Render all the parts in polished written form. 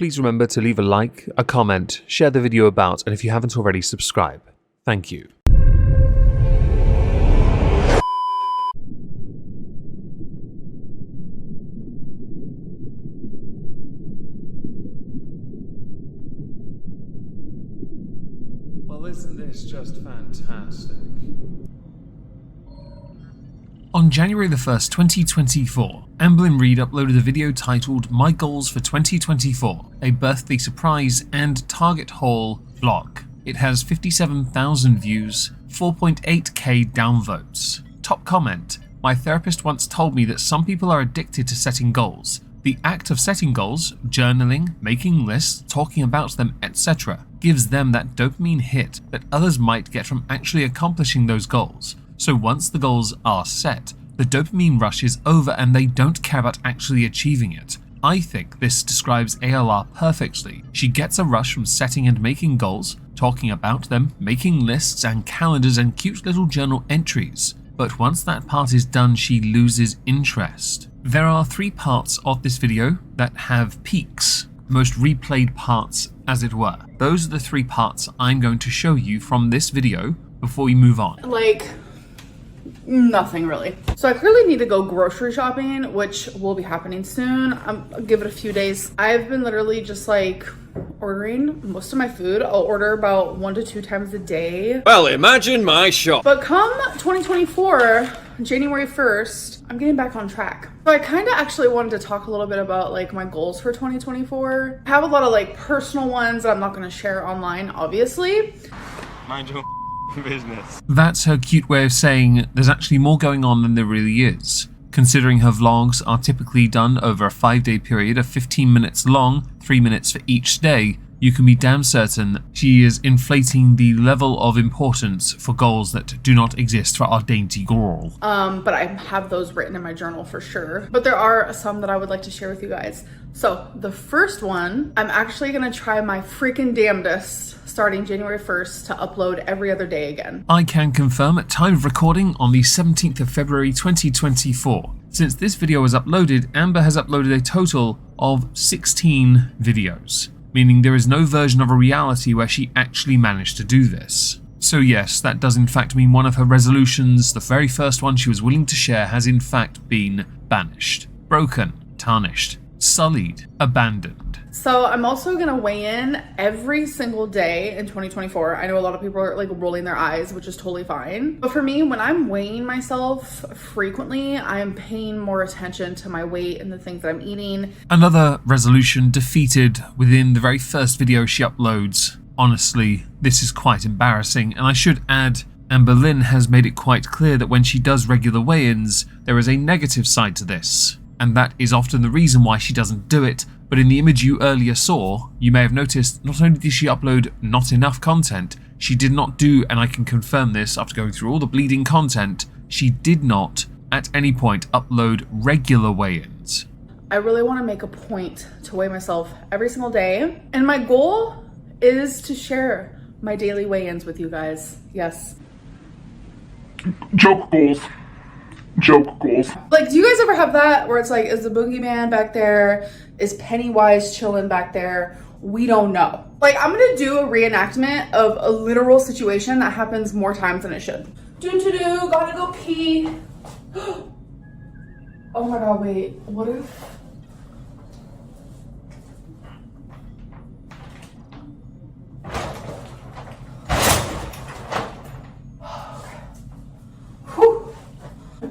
please remember to leave a like, a comment, share the video about, and if you haven't already, subscribe. Thank you. Well, isn't this just fantastic? On January the 1st, 2024, Amberlynn Reid uploaded a video titled My Goals for 2024, a birthday surprise and target haul vlog. It has 57,000 views, 4.8k downvotes. Top comment: my therapist once told me that some people are addicted to setting goals. The act of setting goals, journaling, making lists, talking about them, etc., gives them that dopamine hit that others might get from actually accomplishing those goals. So once the goals are set, the dopamine rush is over and they don't care about actually achieving it. I think this describes ALR perfectly. She gets a rush from setting and making goals, talking about them, making lists and calendars and cute little journal entries. But once that part is done, she loses interest. There are 3 parts of this video that have peaks, most replayed parts as it were. Those are the 3 parts I'm going to show you from this video before we move on. Nothing really. So I clearly need to go grocery shopping, which will be happening soon. I'll give it a few days. I've been literally just ordering most of my food. I'll order about 1 to 2 times a day. Well, imagine my shock. But come 2024, January 1st, I'm getting back on track. So I kind of actually wanted to talk a little bit about my goals for 2024. I have a lot of personal ones that I'm not going to share online, obviously. Mind your business. That's her cute way of saying there's actually more going on than there really is. Considering her vlogs are typically done over a 5-day period of 15 minutes long, 3 minutes for each day, you can be damn certain she is inflating the level of importance for goals that do not exist for our dainty girl. But I have those written in my journal for sure. But there are some that I would like to share with you guys. So the first one, I'm actually gonna try my freaking damnedest starting January 1st to upload every other day again. I can confirm at time of recording on the 17th of February 2024. Since this video was uploaded, Amber has uploaded a total of 16 videos, meaning there is no version of a reality where she actually managed to do this. So yes, that does in fact mean one of her resolutions, the very first one she was willing to share, has in fact been banished, broken, tarnished, sullied, abandoned. So I'm also gonna weigh in every single day in 2024. I know a lot of people are rolling their eyes, which is totally fine. But for me, when I'm weighing myself frequently, I'm paying more attention to my weight and the things that I'm eating. Another resolution defeated within the very first video she uploads. Honestly, this is quite embarrassing, and I should add, Amberlynn has made it quite clear that when she does regular weigh-ins, there is a negative side to this. And that is often the reason why she doesn't do it, but in the image you earlier saw, you may have noticed not only did she upload not enough content, she did not do, and I can confirm this after going through all the bleeding content, she did not at any point upload regular weigh-ins. I really want to make a point to weigh myself every single day, and my goal is to share my daily weigh-ins with you guys. Yes. Joke goals. Joke goals. Do you guys ever have that where it's is the boogeyman back there? Is Pennywise chilling back there? We don't know. I'm gonna do a reenactment of a literal situation that happens more times than it should. Do, gotta go pee. Oh my god, wait, what if?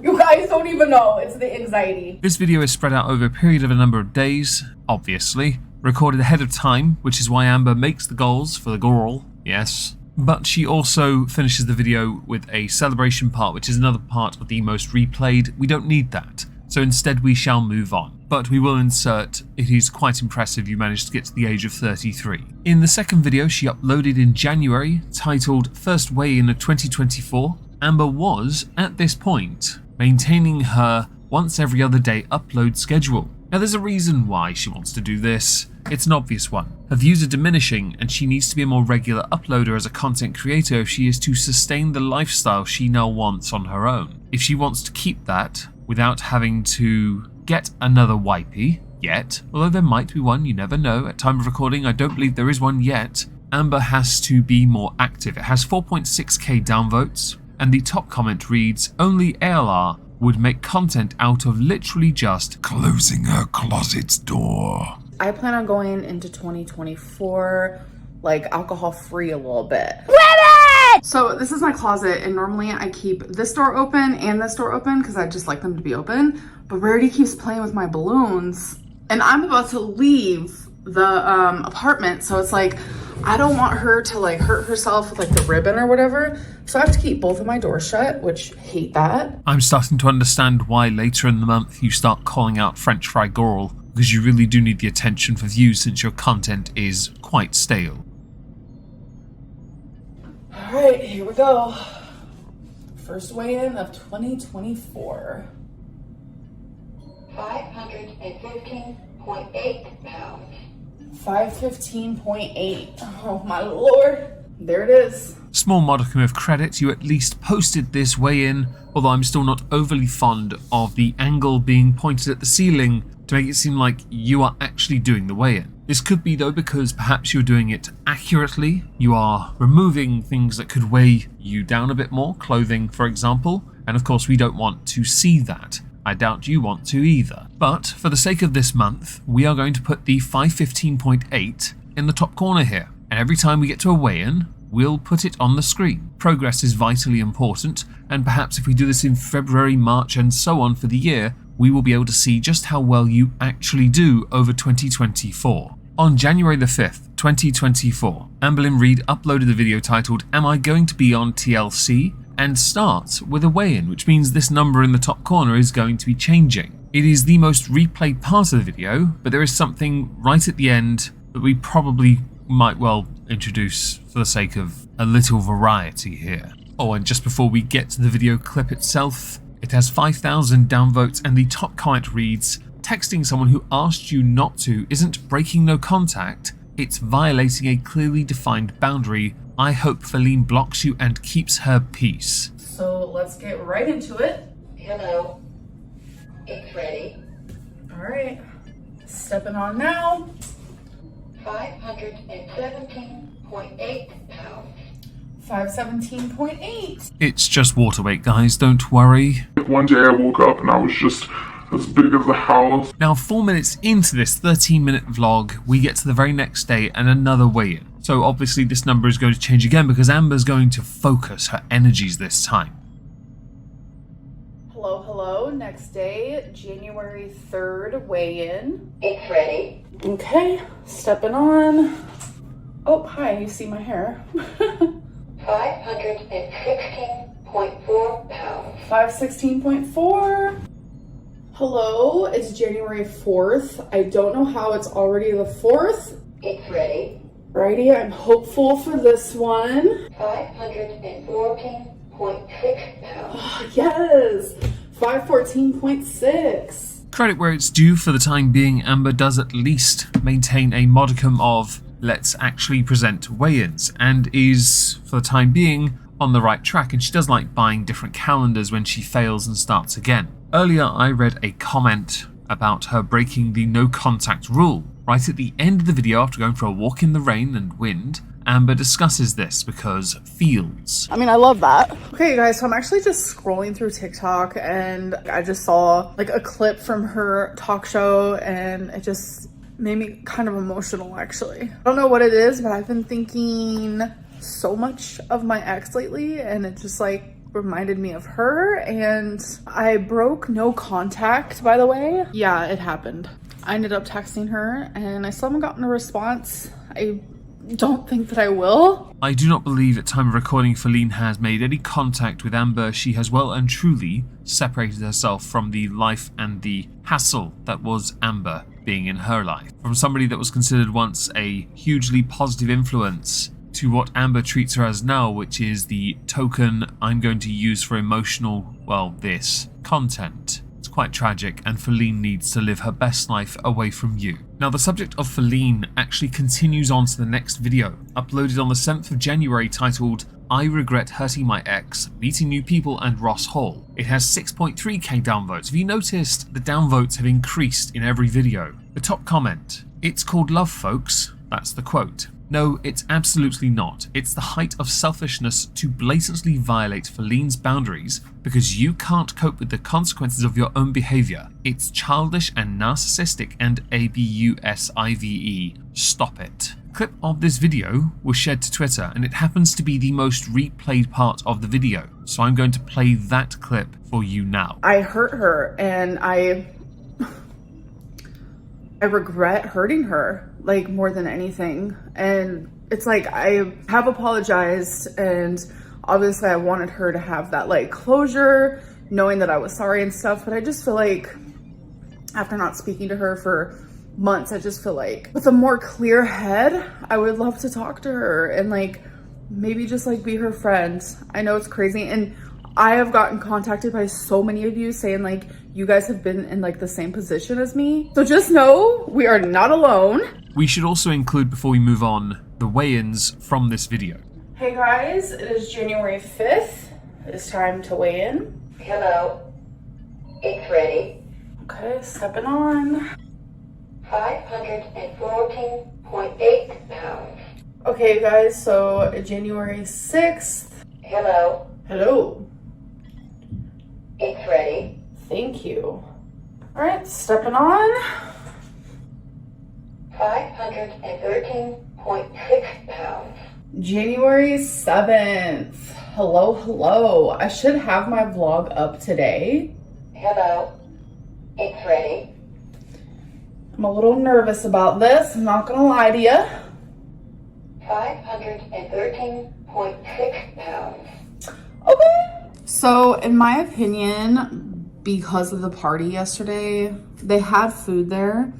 You guys don't even know, it's the anxiety. This video is spread out over a period of a number of days, obviously, recorded ahead of time, which is why Amber makes the goals for the girl, yes. But she also finishes the video with a celebration part, which is another part of the most replayed. We don't need that, so instead we shall move on. But we will insert, it is quite impressive you managed to get to the age of 33. In the second video she uploaded in January, titled First Weigh-In of 2024, Amber was, at this point, maintaining her once every other day upload schedule. Now there's a reason why she wants to do this. It's an obvious one. Her views are diminishing and she needs to be a more regular uploader as a content creator if she is to sustain the lifestyle she now wants on her own. If she wants to keep that without having to get another wipey, yet, although there might be one, you never know. At time of recording, I don't believe there is one yet. Amber has to be more active. It has 4.6k downvotes, and the top comment reads, "Only ALR would make content out of literally just closing her closet's door." I plan on going into 2024 like alcohol free a little bit. So this is my closet, and normally I keep this door open and this door open because I just like them to be open, but Rarity keeps playing with my balloons, and I'm about to leave the apartment, so it's like I don't want her to like hurt herself with like the ribbon or whatever, so I have to keep both of my doors shut, which hate that. I'm starting to understand why later in the month you start calling out French fry girl, because you really do need the attention for views since your content is quite stale. Alright, here we go. First weigh-in of 2024. 515.8 pounds. 515.8. Oh my lord. There it is. Small modicum of credit, you at least posted this weigh-in, although I'm still not overly fond of the angle being pointed at the ceiling to make it seem like you are actually doing the weigh-in. This could be though because perhaps you're doing it accurately. You are removing things that could weigh you down a bit more, clothing for example, and of course we don't want to see that. I doubt you want to either. But for the sake of this month, we are going to put the 515.8 in the top corner here. And every time we get to a weigh-in, we'll put it on the screen. Progress is vitally important, and perhaps if we do this in February, March, and so on for the year, we will be able to see just how well you actually do over 2024. On January the 5th, 2024, Amberlynn Reid uploaded the video titled "Am I Going to Be on TLC?" and starts with a weigh-in, which means this number in the top corner is going to be changing. It is the most replayed part of the video, but there is something right at the end that we probably might well introduce for the sake of a little variety here. Oh, and just before we get to the video clip itself, it has 5,000 downvotes and the top comment reads, "Texting someone who asked you not to isn't breaking no contact, it's violating a clearly defined boundary. I hope Feline blocks you and keeps her peace." So let's get right into it. Hello. It's ready. Alright. Stepping on now. 517.8 pounds. 517.8. It's just water weight, guys, don't worry. One day I woke up and I was just as big as a house. Now 4 minutes into this 13-minute vlog, we get to the very next day and another weigh-in. So obviously this number is going to change again because Amber's going to focus her energies this time. Hello, hello. Next day, January 3rd, weigh-in. It's ready. Okay, stepping on. Oh, hi, you see my hair. 516.4 pounds. 516.4. Hello, it's January 4th. I don't know how it's already the 4th. It's ready. Righty, I'm hopeful for this one. 514.6 pounds. Yes, 514.6. Credit where it's due, for the time being, Amber does at least maintain a modicum of let's actually present weigh-ins and is, for the time being, on the right track, and she does like buying different calendars when she fails and starts again. Earlier I read a comment about her breaking the no contact rule. Right at the end of the video, after going for a walk in the rain and wind, Amber discusses this because feels. I mean, I love that. Okay, guys, so I'm actually just scrolling through TikTok and I just saw like a clip from her talk show and it just made me kind of emotional, actually. I don't know what it is, but I've been thinking so much of my ex lately and it just like reminded me of her. And I broke no contact, by the way. Yeah, it happened. I ended up texting her and I still haven't gotten a response. I don't think that I will. I do not believe at time of recording Feline has made any contact with Amber. She has well and truly separated herself from the life and the hassle that was Amber being in her life. From somebody that was considered once a hugely positive influence to what Amber treats her as now, which is the token I'm going to use for emotional, well, this content. It's quite tragic, and Feline needs to live her best life away from you. Now, the subject of Feline actually continues on to the next video, uploaded on the 7th of January, titled I regret hurting my ex, meeting new people, and Ross Hall. It has 6.3k downvotes. Have you noticed the downvotes have increased in every video? The top comment, it's called love, folks. That's the quote. No, it's absolutely not. It's the height of selfishness to blatantly violate Feline's boundaries because you can't cope with the consequences of your own behavior. It's childish and narcissistic and ABUSIVE. Stop it. A clip of this video was shared to Twitter and it happens to be the most replayed part of the video. So I'm going to play that clip for you now. I hurt her and I regret hurting her, like, more than anything. And it's like, I have apologized and obviously I wanted her to have that like closure, knowing that I was sorry and stuff, but I just feel like after not speaking to her for months, I just feel like with a more clear head, I would love to talk to her and like maybe just like be her friend. I know it's crazy, and I have gotten contacted by so many of you saying like you guys have been in like the same position as me. So just know we are not alone. We should also include, before we move on, the weigh-ins from this video. Hey guys, it is January 5th. It's time to weigh in. Hello. It's ready. Okay, stepping on. 514.8 pounds. Okay guys, so January 6th. Hello. Hello. It's ready. Thank you. All right, stepping on. 513.6 pounds. January 7th. Hello, hello. I should have my vlog up today. Hello. It's ready. I'm a little nervous about this, I'm not gonna lie to you. 513.6 pounds. Okay. So in my opinion, because of the party yesterday, they had food there,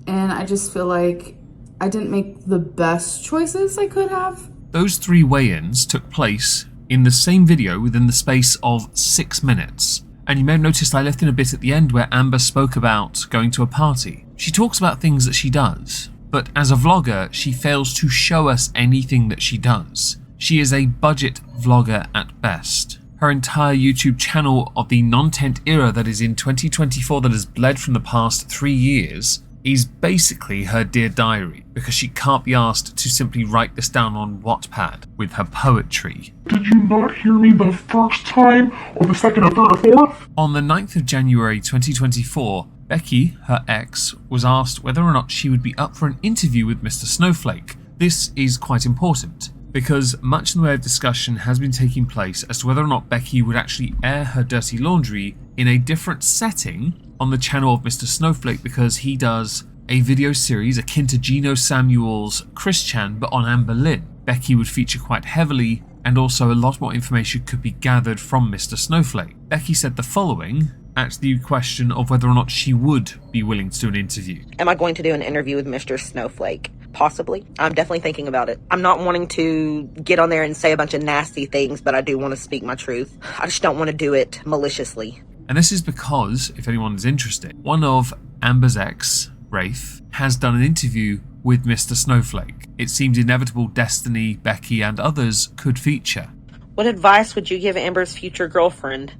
and I just feel like I didn't make the best choices I could have. Those 3 weigh-ins took place in the same video within the space of 6 minutes. And you may have noticed I left in a bit at the end where Amber spoke about going to a party. She talks about things that she does, but as a vlogger, she fails to show us anything that she does. She is a budget vlogger at best. Her entire YouTube channel of the NONTENT era that is in 2024 that has bled from the past 3 years is basically her Dear Diary, because she can't be asked to simply write this down on Wattpad with her poetry. Did you not hear me the first time, or the second or third or fourth? On the 9th of January 2024, Becky, her ex, was asked whether or not she would be up for an interview with Mr. Snowflake. This is quite important, because much in the way of discussion has been taking place as to whether or not Becky would actually air her dirty laundry in a different setting on the channel of Mr. Snowflake, because he does a video series akin to Gino Samuel's Chris Chan but on Amberlynn. Becky would feature quite heavily, and also a lot more information could be gathered from Mr. Snowflake. Becky said the following at the question of whether or not she would be willing to do an interview. Am I going to do an interview with Mr. Snowflake? Possibly. I'm definitely thinking about it. I'm not wanting to get on there and say a bunch of nasty things, but I do want to speak my truth. I just don't want to do it maliciously. And this is because, if anyone is interested, one of Amber's ex, Rafe, has done an interview with Mr. Snowflake. It seemed inevitable Destiny, Becky, and others could feature. What advice would you give Amber's future girlfriend?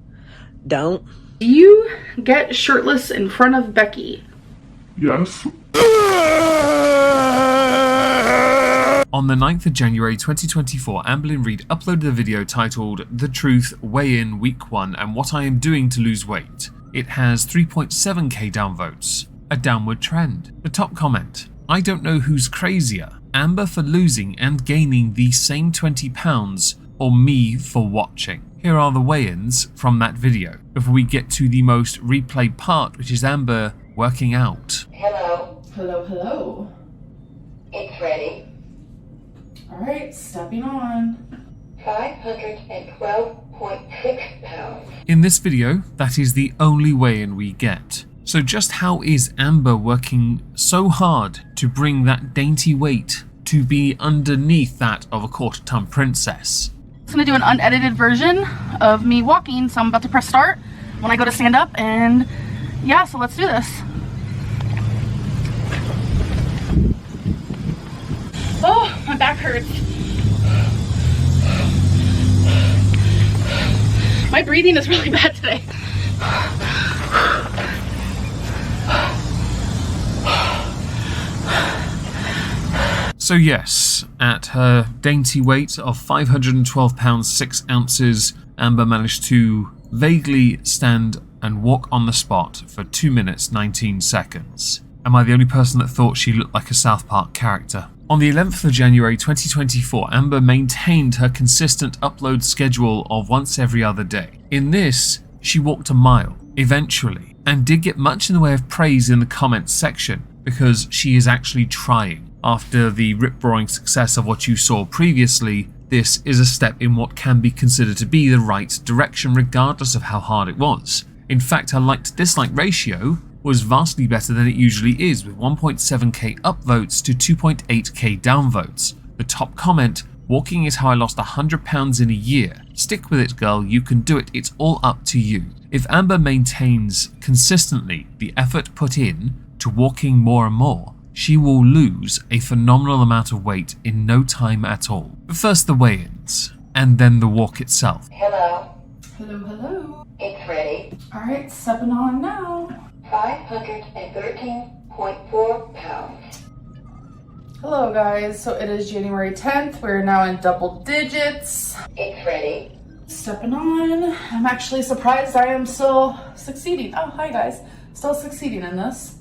Don't. Do you get shirtless in front of Becky? Yes. On the 9th of January 2024, Amberlynn Reid uploaded a video titled The Truth Weigh-In Week 1 and What I Am Doing to Lose Weight. It has 3.7k downvotes, a downward trend. The top comment, I don't know who's crazier, Amber for losing and gaining the same 20 pounds or me for watching. Here are the weigh-ins from that video, before we get to the most replayed part, which is Amber working out. Hello. Hello, hello. It's ready. All right, stepping on. 512.6 pounds. In this video, that is the only weigh-in we get. So just how is Amber working so hard to bring that dainty weight to be underneath that of a quarter-ton princess? I'm gonna do an unedited version of me walking, so I'm about to press start when I go to stand up, and yeah, so let's do this. Oh, my back hurts. My breathing is really bad today. So yes, at her dainty weight of 512 pounds 6 ounces, Amber managed to vaguely stand and walk on the spot for 2 minutes 19 seconds. Am I the only person that thought she looked like a South Park character? On the 11th of January 2024, Amber maintained her consistent upload schedule of once every other day. In this, she walked a mile, eventually, and did get much in the way of praise in the comments section, because she is actually trying. After the rip-roaring success of what you saw previously, this is a step in what can be considered to be the right direction regardless of how hard it was. In fact, her like-to-dislike ratio was vastly better than it usually is, with 1.7k upvotes to 2.8k downvotes. The top comment, "Walking is how I lost 100 pounds in a year. Stick with it, girl, you can do it, it's all up to you." If Amber maintains consistently the effort put in to walking more and more, she will lose a phenomenal amount of weight in no time at all. But first the weigh-ins, and then the walk itself. Hello. Hello, hello. It's ready. All right, stepping on now. 513.4 pounds. Hello, guys. So it is January 10th. We're now in double digits. It's ready. Stepping on. I'm actually surprised I am still succeeding. Oh, hi, guys. Still succeeding in this.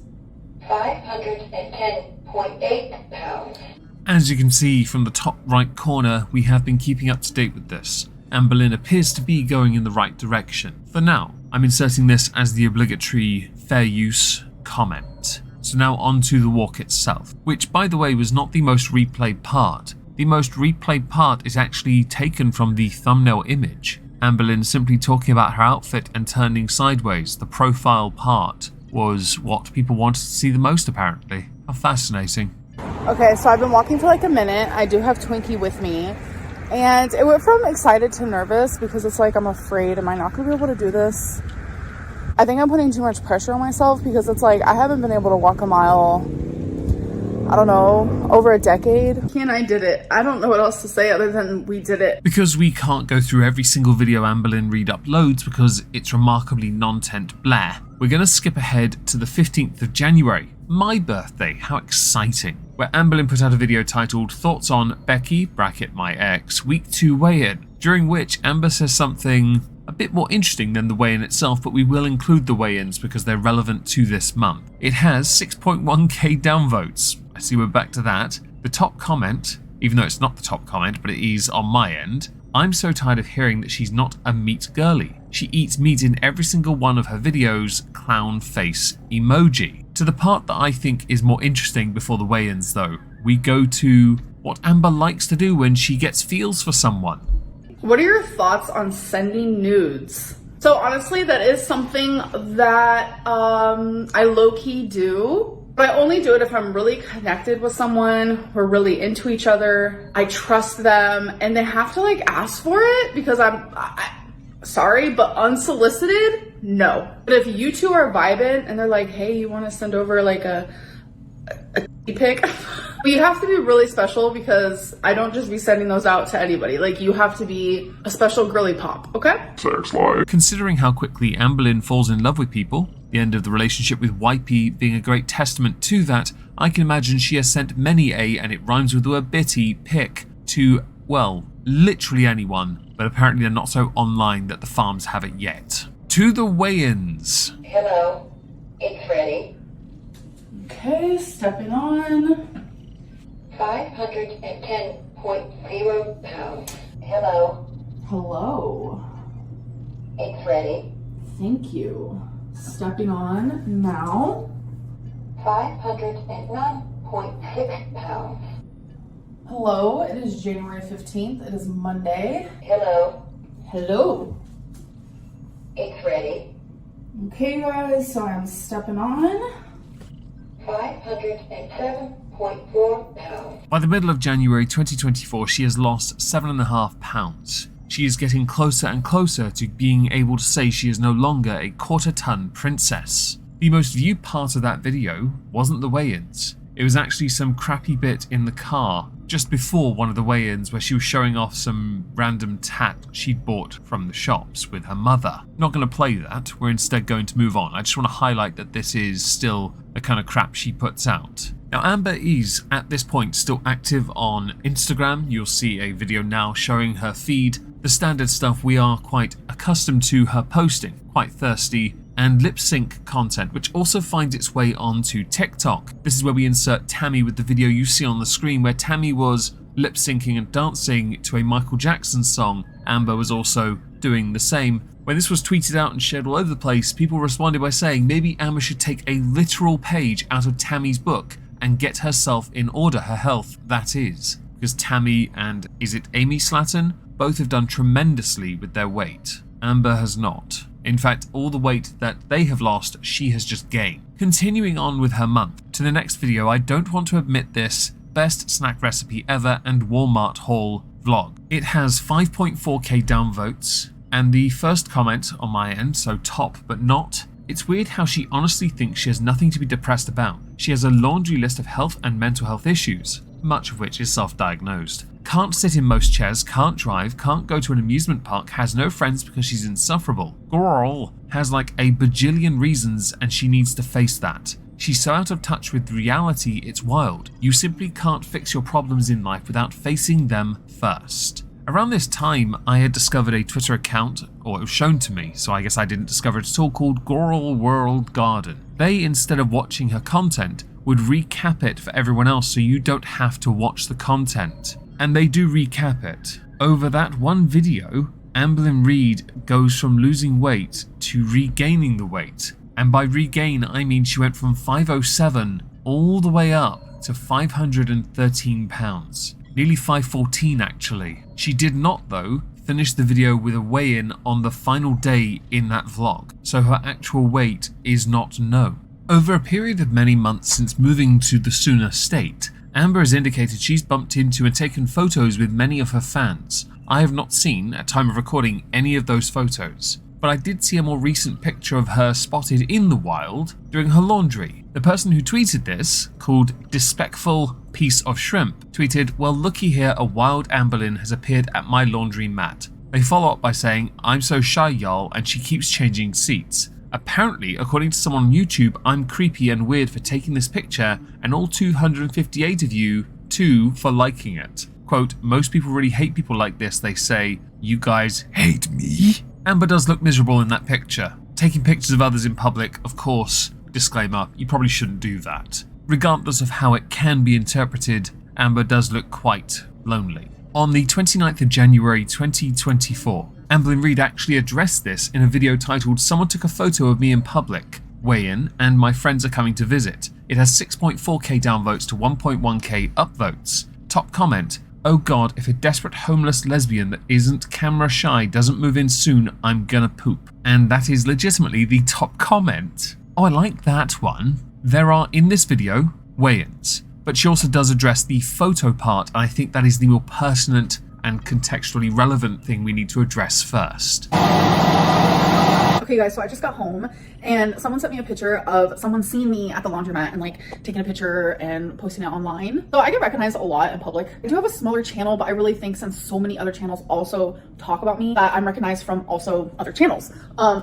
510.8 pounds. As you can see from the top right corner, we have been keeping up to date with this. Amberlynn appears to be going in the right direction. For now, I'm inserting this as the obligatory fair use comment. So now on to the walk itself, which by the way was not the most replayed part. The most replayed part is actually taken from the thumbnail image. Amberlynn simply talking about her outfit and turning sideways. The profile part was what people wanted to see the most, apparently. How fascinating. Okay, so I've been walking for like a minute. I do have Twinkie with me. And it went from excited to nervous because it's like, I'm afraid, am I not going to be able to do this? I think I'm putting too much pressure on myself because it's like, I haven't been able to walk a mile, I don't know, over a decade. And I did it. I don't know what else to say other than we did it. Because we can't go through every single video Amberlynn Reid uploads because it's remarkably non-tent blah, we're going to skip ahead to the 15th of January, my birthday. How exciting. Where Amberlynn put out a video titled Thoughts on Becky, (my ex), Week 2 weigh-in, during which Amber says something a bit more interesting than the weigh-in itself, but we will include the weigh-ins because they're relevant to this month. It has 6.1k downvotes. I see we're back to that. The top comment, even though it's not the top comment, but it is on my end, "I'm so tired of hearing that she's not a meat girly. She eats meat in every single one of her videos, clown face emoji." To the part that I think is more interesting before the weigh-ins though, we go to what Amber likes to do when she gets feels for someone. What are your thoughts on sending nudes? So honestly, that is something that I low-key do. But I only do it if I'm really connected with someone, we're really into each other, I trust them, and they have to like ask for it because I'm sorry, but unsolicited, no. But if you two are vibing and they're like, hey, you want to send over like a pic? But you have to be really special because I don't just be sending those out to anybody. Like you have to be a special girly pop, okay? Sex life. Considering how quickly Amberlynn falls in love with people, the end of the relationship with Wipey being a great testament to that, I can imagine she has sent many a, and it rhymes with the word bitty, pic to, well, literally anyone, but apparently they're not so online that the farms have it yet. To the weigh-ins. Hello. It's ready. Okay, stepping on. 510.0 pounds. Hello. Hello. It's ready. Thank you. Stepping on now. 509.6 pounds. Hello, it is January 15th. It is Monday. Hello. Hello. It's ready. Okay, guys, so I'm stepping on. 507.4 pounds. By the middle of January 2024, she has lost 7.5 pounds. She is getting closer and closer to being able to say she is no longer a quarter-ton princess. The most viewed part of that video wasn't the weigh-ins. It was actually some crappy bit in the car just before one of the weigh-ins where she was showing off some random tat she'd bought from the shops with her mother. Not going to play that, we're instead going to move on. I just want to highlight that this is still the kind of crap she puts out. Now Amber is, at this point, still active on Instagram. You'll see a video now showing her feed, the standard stuff we are quite accustomed to her posting, quite thirsty, and lip sync content, which also finds its way onto TikTok. This is where we insert Tammy with the video you see on the screen, where Tammy was lip syncing and dancing to a Michael Jackson song. Amber was also doing the same. When this was tweeted out and shared all over the place, people responded by saying maybe Amber should take a literal page out of Tammy's book and get herself in order, her health, that is. Because Tammy and, is it Amy Slatton, both have done tremendously with their weight. Amber has not. In fact, all the weight that they have lost, she has just gained. Continuing on with her month, to the next video, I don't want to admit this, best snack recipe ever and Walmart haul vlog. It has 5.4k downvotes, and the first comment on my end, so top but not, it's weird how she honestly thinks she has nothing to be depressed about. She has a laundry list of health and mental health issues, much of which is self-diagnosed. Can't sit in most chairs, can't drive, can't go to an amusement park, has no friends because she's insufferable. Girl has like a bajillion reasons and she needs to face that. She's so out of touch with reality, it's wild. You simply can't fix your problems in life without facing them first. Around this time, I had discovered a Twitter account, or it was shown to me, so I guess I didn't discover it at all, called Girl World Garden. They, instead of watching her content, would recap it for everyone else so you don't have to watch the content. And they do recap it. Over that one video, Amberlynn Reid goes from losing weight to regaining the weight. And by regain, I mean she went from 507 all the way up to 513 pounds. Nearly 514 actually. She did not, though, finish the video with a weigh-in on the final day in that vlog, so her actual weight is not known. Over a period of many months since moving to the Sooner state, Amber has indicated she's bumped into and taken photos with many of her fans. I have not seen, at time of recording, any of those photos, but I did see a more recent picture of her spotted in the wild doing her laundry. The person who tweeted this, called Despectful Piece of Shrimp, tweeted, "Well, looky here, a wild Amberlynn has appeared at my laundry mat." They follow up by saying, "I'm so shy, y'all, and she keeps changing seats. Apparently, according to someone on YouTube, I'm creepy and weird for taking this picture, and all 258 of you, too, for liking it. Quote, most people really hate people like this, they say. You guys hate me?" Amber does look miserable in that picture. Taking pictures of others in public, of course, disclaimer, you probably shouldn't do that. Regardless of how it can be interpreted, Amber does look quite lonely. On the 29th of January 2024, Amberlynn Reid actually addressed this in a video titled "Someone Took a Photo of Me in Public, Weigh-in, and My Friends Are Coming to Visit." It has 6.4k downvotes to 1.1k upvotes. Top comment, "Oh god, if a desperate homeless lesbian that isn't camera shy doesn't move in soon, I'm gonna poop." And that is legitimately the top comment. Oh, I like that one. There are, in this video, weigh-ins, but she also does address the photo part, and I think that is the more pertinent and contextually relevant thing we need to address first. Okay guys, so I just got home and someone sent me a picture of someone seeing me at the laundromat and like taking a picture and posting it online. So I get recognized a lot in public. I do have a smaller channel, but I really think since so many other channels also talk about me, that I'm recognized from also other channels.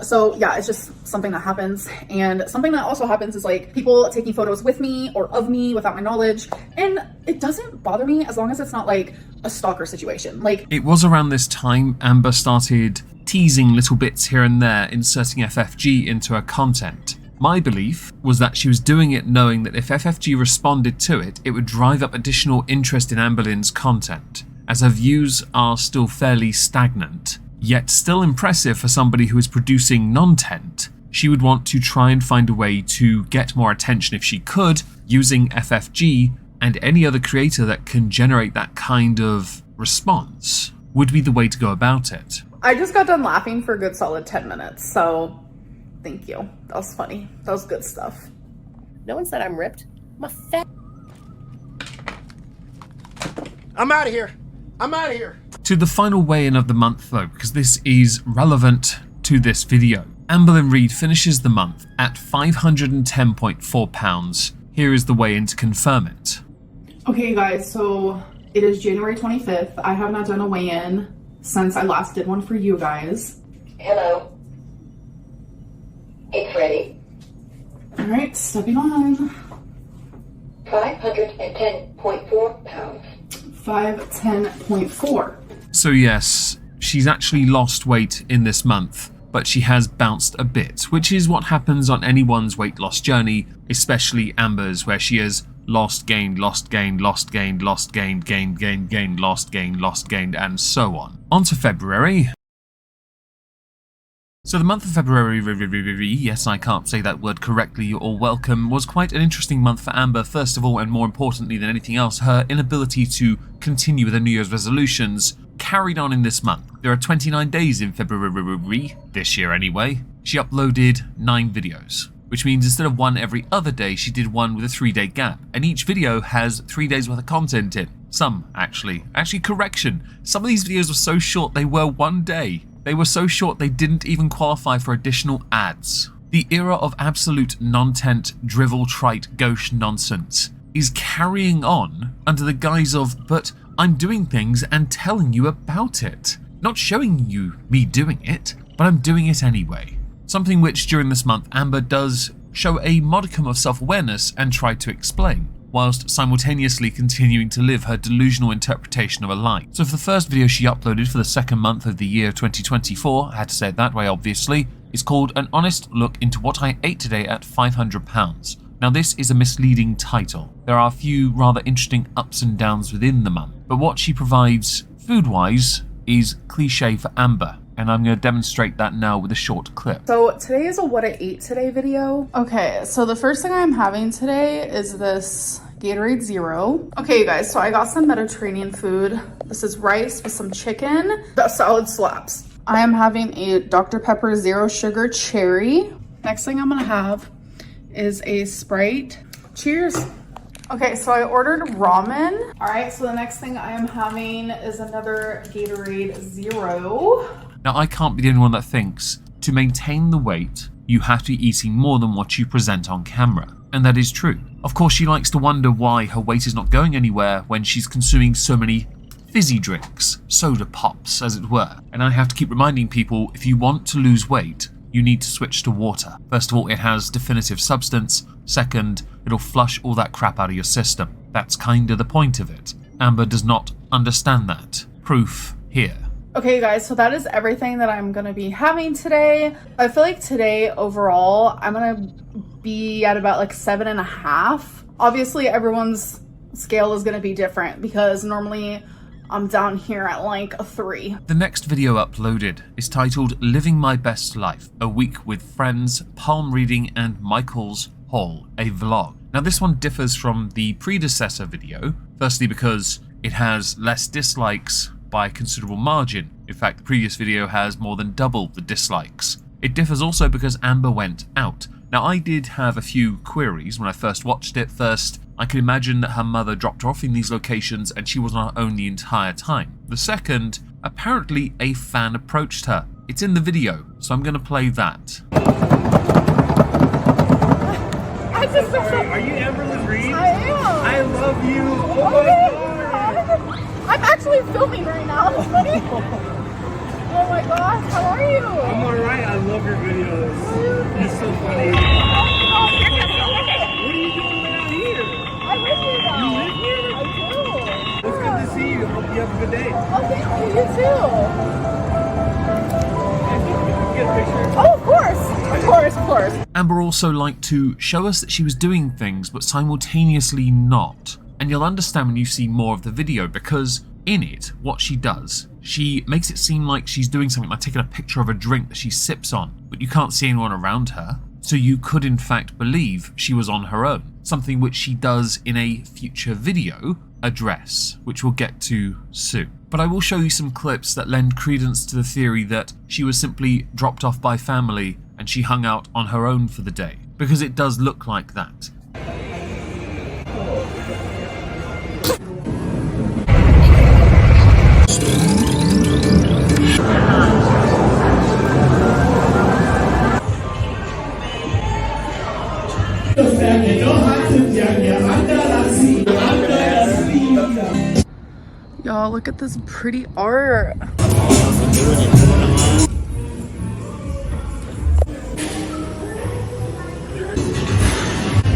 So yeah, it's just something that happens. And something that also happens is like people taking photos with me or of me without my knowledge. And it doesn't bother me as long as it's not like a stalker situation. Like, it was around this time Amber started teasing little bits here and there, inserting FFG into her content. My belief was that she was doing it knowing that if FFG responded to it, it would drive up additional interest in Amberlynn's content, as her views are still fairly stagnant, yet still impressive for somebody who is producing non-tent. She would want to try and find a way to get more attention if she could, using FFG, and any other creator that can generate that kind of response would be the way to go about it. I just got done laughing for a good solid 10 minutes, so thank you. That was funny. That was good stuff. No one said I'm ripped. I'm a fat. I'm out of here. I'm out of here. To the final weigh-in of the month though, because this is relevant to this video. Amberlynn Reid finishes the month at £510.4. Here is the weigh-in to confirm it. Okay guys, so It is January 25th. I have not done a weigh-in since I last did one for you guys. Hello. It's ready. All right, stepping on. 510.4 pounds. 510.4. So yes, she's actually lost weight in this month, but she has bounced a bit, which is what happens on anyone's weight loss journey, especially Amber's, where she has lost, gained, lost, gained, lost, gained, lost, gained, gained, gained, gained, lost, gained, lost, gained, and so on. On to February. So the month of February, yes, I can't say that word correctly, you're all welcome, was quite an interesting month for Amber, first of all, and more importantly than anything else, her inability to continue with her New Year's resolutions carried on in this month. There are 29 days in February, this year anyway. She uploaded 9 videos, which means instead of one every other day, she did one with a 3-day gap, and each video has 3 days worth of content in. Some, actually. Correction, some of these videos were so short they were 1 day. They were so short they didn't even qualify for additional ads. The era of absolute non-tent, drivel, trite, gauche nonsense is carrying on under the guise of, but I'm doing things and telling you about it. Not showing you me doing it, but I'm doing it anyway. Something which during this month Amber does show a modicum of self-awareness and try to explain, whilst simultaneously continuing to live her delusional interpretation of a lie. So for the first video she uploaded for the second month of the year 2024, I had to say it that way obviously, is called An Honest Look into What I Ate Today at 500 Pounds. Now this is a misleading title. There are a few rather interesting ups and downs within the month, but what she provides food-wise is cliche for Amber, and I'm going to demonstrate that now with a short clip. So today is a what I ate today video. Okay, so the first thing I'm having today is this Gatorade Zero. Okay, you guys, so I got some Mediterranean food. This is rice with some chicken. That salad slaps. I am having a Dr. Pepper Zero Sugar Cherry. Next thing I'm gonna have is a Sprite. Cheers. Okay, so I ordered ramen. All right, so the next thing I am having is another Gatorade Zero. Now I can't be the only one that thinks to maintain the weight, you have to be eating more than what you present on camera. And that is true. Of course, she likes to wonder why her weight is not going anywhere when she's consuming so many fizzy drinks, soda pops as it were. And I have to keep reminding people, if you want to lose weight, you need to switch to water. First of all, it has definitive substance. Second, it'll flush all that crap out of your system. That's kinda the point of it. Amber does not understand that. Proof here. Okay, guys, so that is everything that I'm gonna be having today. I feel like today overall, I'm gonna be at about like 7.5. Obviously, everyone's scale is gonna be different because normally I'm down here at like a 3. The next video uploaded is titled Living My Best Life, a week with friends, palm reading and Michael's haul, a vlog. Now this one differs from the predecessor video, firstly because it has less dislikes by a considerable margin. In fact, the previous video has more than double the dislikes. It differs also because Amber went out. Now I did have a few queries when I first watched it. First, I can imagine that her mother dropped her off in these locations and she was on her own the entire time. The second, apparently a fan approached her. It's in the video, so I'm going to play that. Are you Amberlynn Reid? I am. I love you. Oh my god. I'm actually filming right now. It's funny. Oh my gosh, how are you? I'm alright. I love your videos. You're so funny. What are you doing right out here? I live here now. You live here? I do. It's good to see you. Hope you have a good day. Oh, thank you. You too. Get a picture. Oh, of course. Of course, of course. Amber also liked to show us that she was doing things, but simultaneously not. And you'll understand when you see more of the video, because in it, what she does, she makes it seem like she's doing something like taking a picture of a drink that she sips on, but you can't see anyone around her. So you could in fact believe she was on her own, something which she does in a future video address, which we'll get to soon. But I will show you some clips that lend credence to the theory that she was simply dropped off by family and she hung out on her own for the day, because it does look like that. Y'all, look at this pretty art.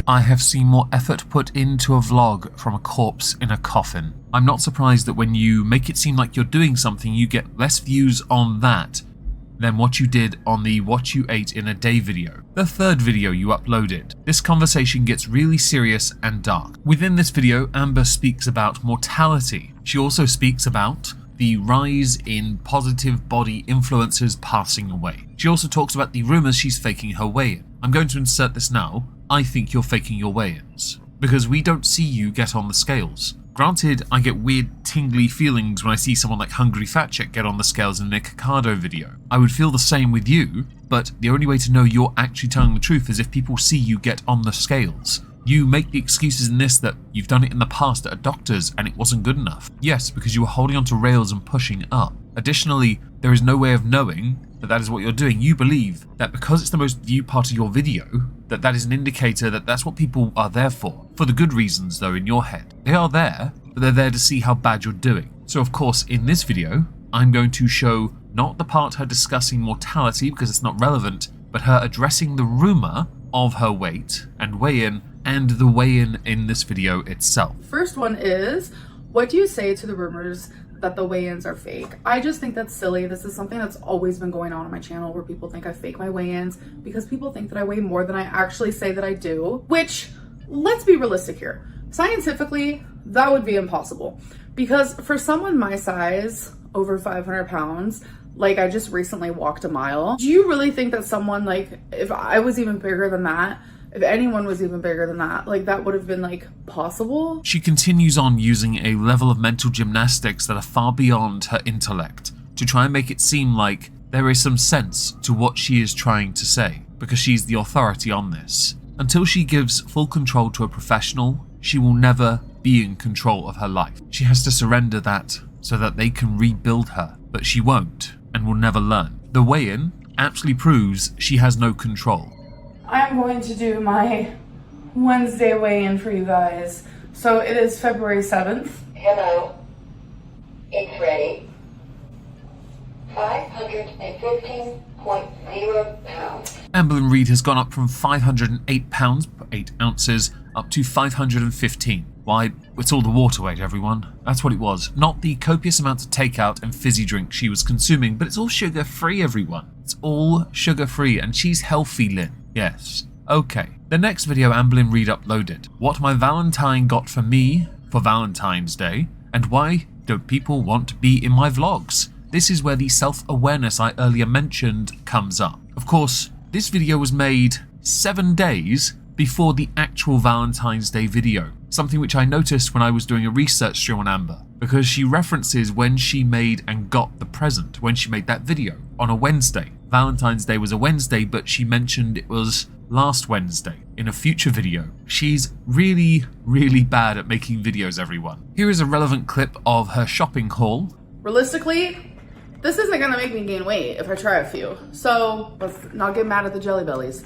I have seen more effort put into a vlog from a corpse in a coffin. I'm not surprised that when you make it seem like you're doing something, you get less views on that than what you did on the what you ate in a day video, the third video you uploaded. This conversation gets really serious and dark. Within this video, Amber speaks about mortality. She also speaks about the rise in positive body influencers passing away. She also talks about the rumors she's faking her weigh-in. I'm going to insert this now. I think you're faking your weigh-ins, because we don't see you get on the scales. Granted, I get weird tingly feelings when I see someone like Hungry Fat Chick get on the scales in a Nikocado video. I would feel the same with you, but the only way to know you're actually telling the truth is if people see you get on the scales. You make the excuses in this that you've done it in the past at a doctor's and it wasn't good enough. Yes, because you were holding onto rails and pushing up. Additionally, there is no way of knowing that that is what you're doing. You believe that because it's the most viewed part of your video, that is an indicator that that's what people are there for. For the good reasons though, in your head. They are there, but they're there to see how bad you're doing. So of course, in this video, I'm going to show not the part her discussing mortality because it's not relevant, but her addressing the rumor of her weight and weigh-in and the weigh-in in this video itself. First one is, what do you say to the rumors that the weigh-ins are fake? I just think that's silly. This is something that's always been going on my channel where people think I fake my weigh-ins because people think that I weigh more than I actually say that I do, which, let's be realistic here. Scientifically, that would be impossible because for someone my size, over 500 pounds, like I just recently walked a mile. Do you really think that someone like, if I was even bigger than that, if anyone was even bigger than that, like that would have been like possible? She continues on using a level of mental gymnastics that are far beyond her intellect to try and make it seem like there is some sense to what she is trying to say, because she's the authority on this. Until she gives full control to a professional, she will never be in control of her life. She has to surrender that so that they can rebuild her, but she won't and will never learn. The weigh-in actually proves she has no control. I'm going to do my Wednesday weigh-in for you guys. So it is February 7th. Hello. It's ready. 515.0 pounds. Amberlynn Reid has gone up from 508 pounds, 8 ounces, up to 515. Why, it's all the water weight, everyone. That's what it was. Not the copious amount of takeout and fizzy drink she was consuming, but it's all sugar-free, everyone. It's all sugar-free, and she's healthy, Lynn. Yes. Okay. The next video Amberlynn Reid uploaded. What my Valentine got for me for Valentine's Day, and why don't people want to be in my vlogs? This is where the self-awareness I earlier mentioned comes up. Of course, this video was made 7 days before the actual Valentine's Day video, something which I noticed when I was doing a research stream on Amber, because she references when she made and got the present, when she made that video, on a Wednesday. Valentine's Day was a Wednesday, but she mentioned it was last Wednesday in a future video. She's really, really bad at making videos, everyone. Here is a relevant clip of her shopping haul. Realistically, this isn't gonna make me gain weight if I try a few. So let's not get mad at the Jelly Bellies.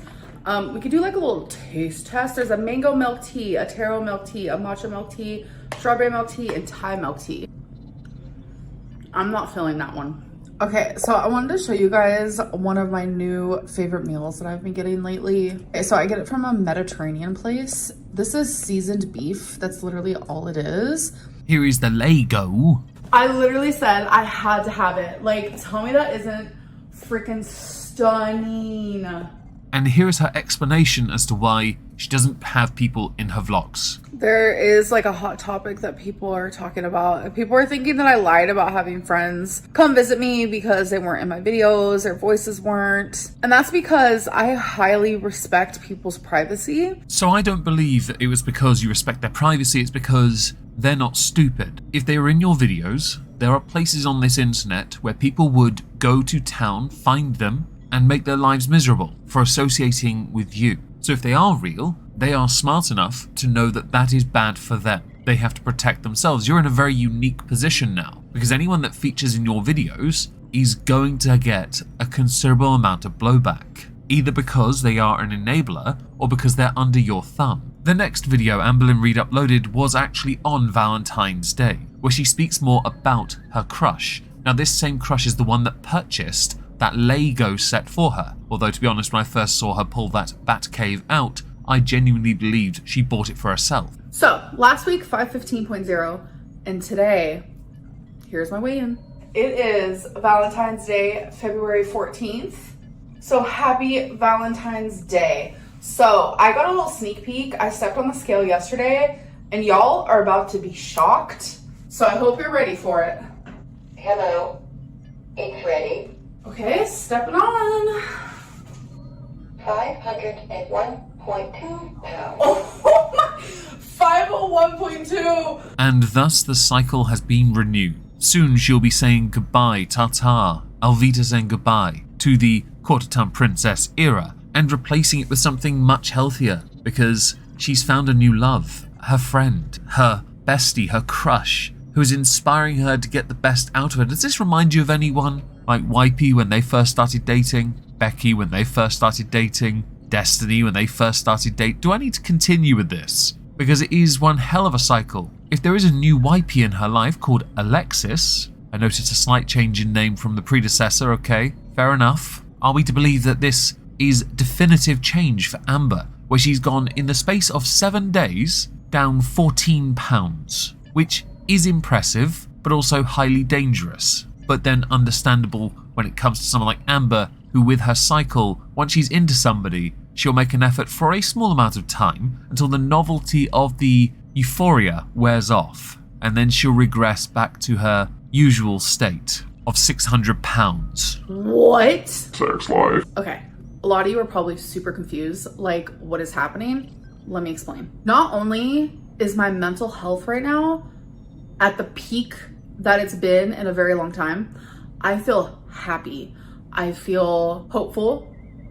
We could do like a little taste test. There's a mango milk tea, a taro milk tea, a matcha milk tea, strawberry milk tea, and Thai milk tea. I'm not feeling that one. Okay, so I wanted to show you guys one of my new favorite meals that I've been getting lately. Okay, so I get it from a Mediterranean place. This is seasoned beef. That's literally all it is. Here is the Lego. I literally said I had to have it. Like, tell me that isn't freaking stunning. And here is her explanation as to why she doesn't have people in her vlogs. There is like a hot topic that people are talking about. People are thinking that I lied about having friends come visit me because they weren't in my videos, their voices weren't. And that's because I highly respect people's privacy. So I don't believe that it was because you respect their privacy, it's because they're not stupid. If they were in your videos, there are places on this internet where people would go to town, find them, and make their lives miserable for associating with you. So if they are real, they are smart enough to know that that is bad for them. They have to protect themselves. You're in a very unique position now, because anyone that features in your videos is going to get a considerable amount of blowback. either because they are an enabler or because they're under your thumb. The next video Amberlynn Reid uploaded was actually on Valentine's Day, where she speaks more about her crush. Now this same crush is the one that purchased that Lego set for her, although to be honest, when I first saw her pull that bat cave out, I genuinely believed she bought it for herself. So last week 515.0, and today, here's my weigh-in. It is Valentine's Day, February 14th. So happy Valentine's Day. So I got a little sneak peek. I stepped on the scale yesterday and y'all are about to be shocked. So I hope you're ready for it. Hello. It's ready. Okay, stepping on. 501.2 pounds. Oh my, 501.2. And thus the cycle has been renewed. Soon she'll be saying goodbye, ta-ta, Alvita saying goodbye to the quarter-ton princess era and replacing it with something much healthier because she's found a new love, her friend, her bestie, her crush, who is inspiring her to get the best out of her. Does this remind you of anyone? Like Wipey when they first started dating, Becky when they first started dating, Destiny when they first started dating? Do I need to continue with this? Because it is one hell of a cycle. If there is a new Wipey in her life called Alexis, I noticed a slight change in name from the predecessor, okay, fair enough. Are we to believe that this is definitive change for Amber, where she's gone in the space of 7 days down 14 pounds, which is impressive, but also highly dangerous, but then understandable when it comes to someone like Amber, who with her cycle, once she's into somebody, she'll make an effort for a small amount of time until the novelty of the euphoria wears off, and then she'll regress back to her usual state of 600 pounds. What? Sex life. Okay, a lot of you are probably super confused, like what is happening? Let me explain. Not only is my mental health right now at the peak that it's been in a very long time, I feel happy, I feel hopeful,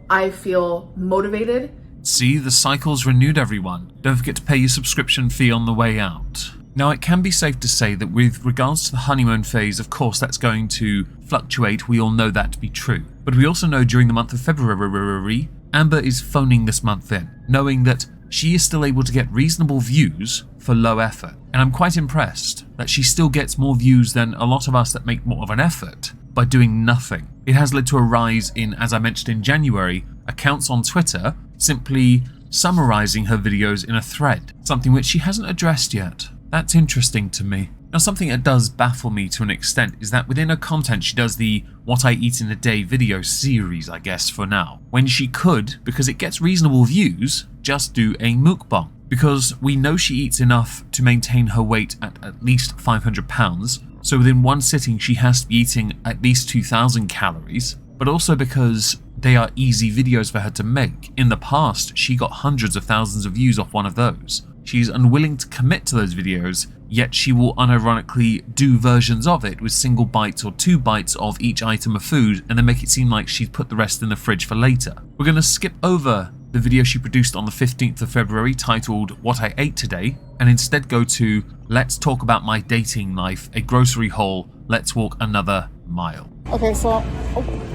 I feel motivated. See, the cycle's renewed, everyone. Don't forget to pay your subscription fee on the way out. Now, it can be safe to say that with regards to the honeymoon phase, of course, that's going to fluctuate. We all know that to be true. But we also know during the month of February, Amber is phoning this month in, knowing that she is still able to get reasonable views for low effort. And I'm quite impressed that she still gets more views than a lot of us that make more of an effort by doing nothing. It has led to a rise in, as I mentioned in January, accounts on Twitter simply summarizing her videos in a thread, something which she hasn't addressed yet. That's interesting to me. Now, something that does baffle me to an extent is that within her content she does the What I Eat in a Day video series, I guess, for now, when she could, because it gets reasonable views, just do a mukbang. Because we know she eats enough to maintain her weight at least 500 pounds, so within one sitting she has to be eating at least 2,000 calories, but also because they are easy videos for her to make. In the past, she got hundreds of thousands of views off one of those. She's unwilling to commit to those videos, yet she will unironically do versions of it with single bites or 2 bites of each item of food and then make it seem like she's put the rest in the fridge for later. We're going to skip over the video she produced on the 15th of February titled What I Ate Today and instead go to Let's Talk About My Dating Life, a grocery haul, let's walk another mile. Okay, so,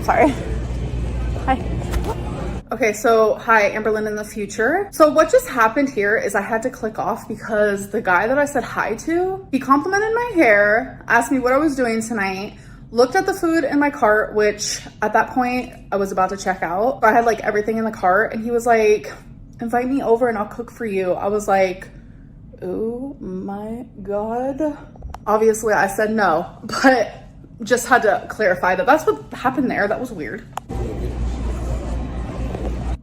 sorry. Hi. Okay, so hi, Amberlynn in the future. So what just happened here is I had to click off because the guy that I said hi to, he complimented my hair, asked me what I was doing tonight, looked at the food in my cart, which at that point I was about to check out. I had like everything in the cart and he was like, invite me over and I'll cook for you. I was like, oh my God. Obviously I said no, but just had to clarify that that's what happened there. That was weird.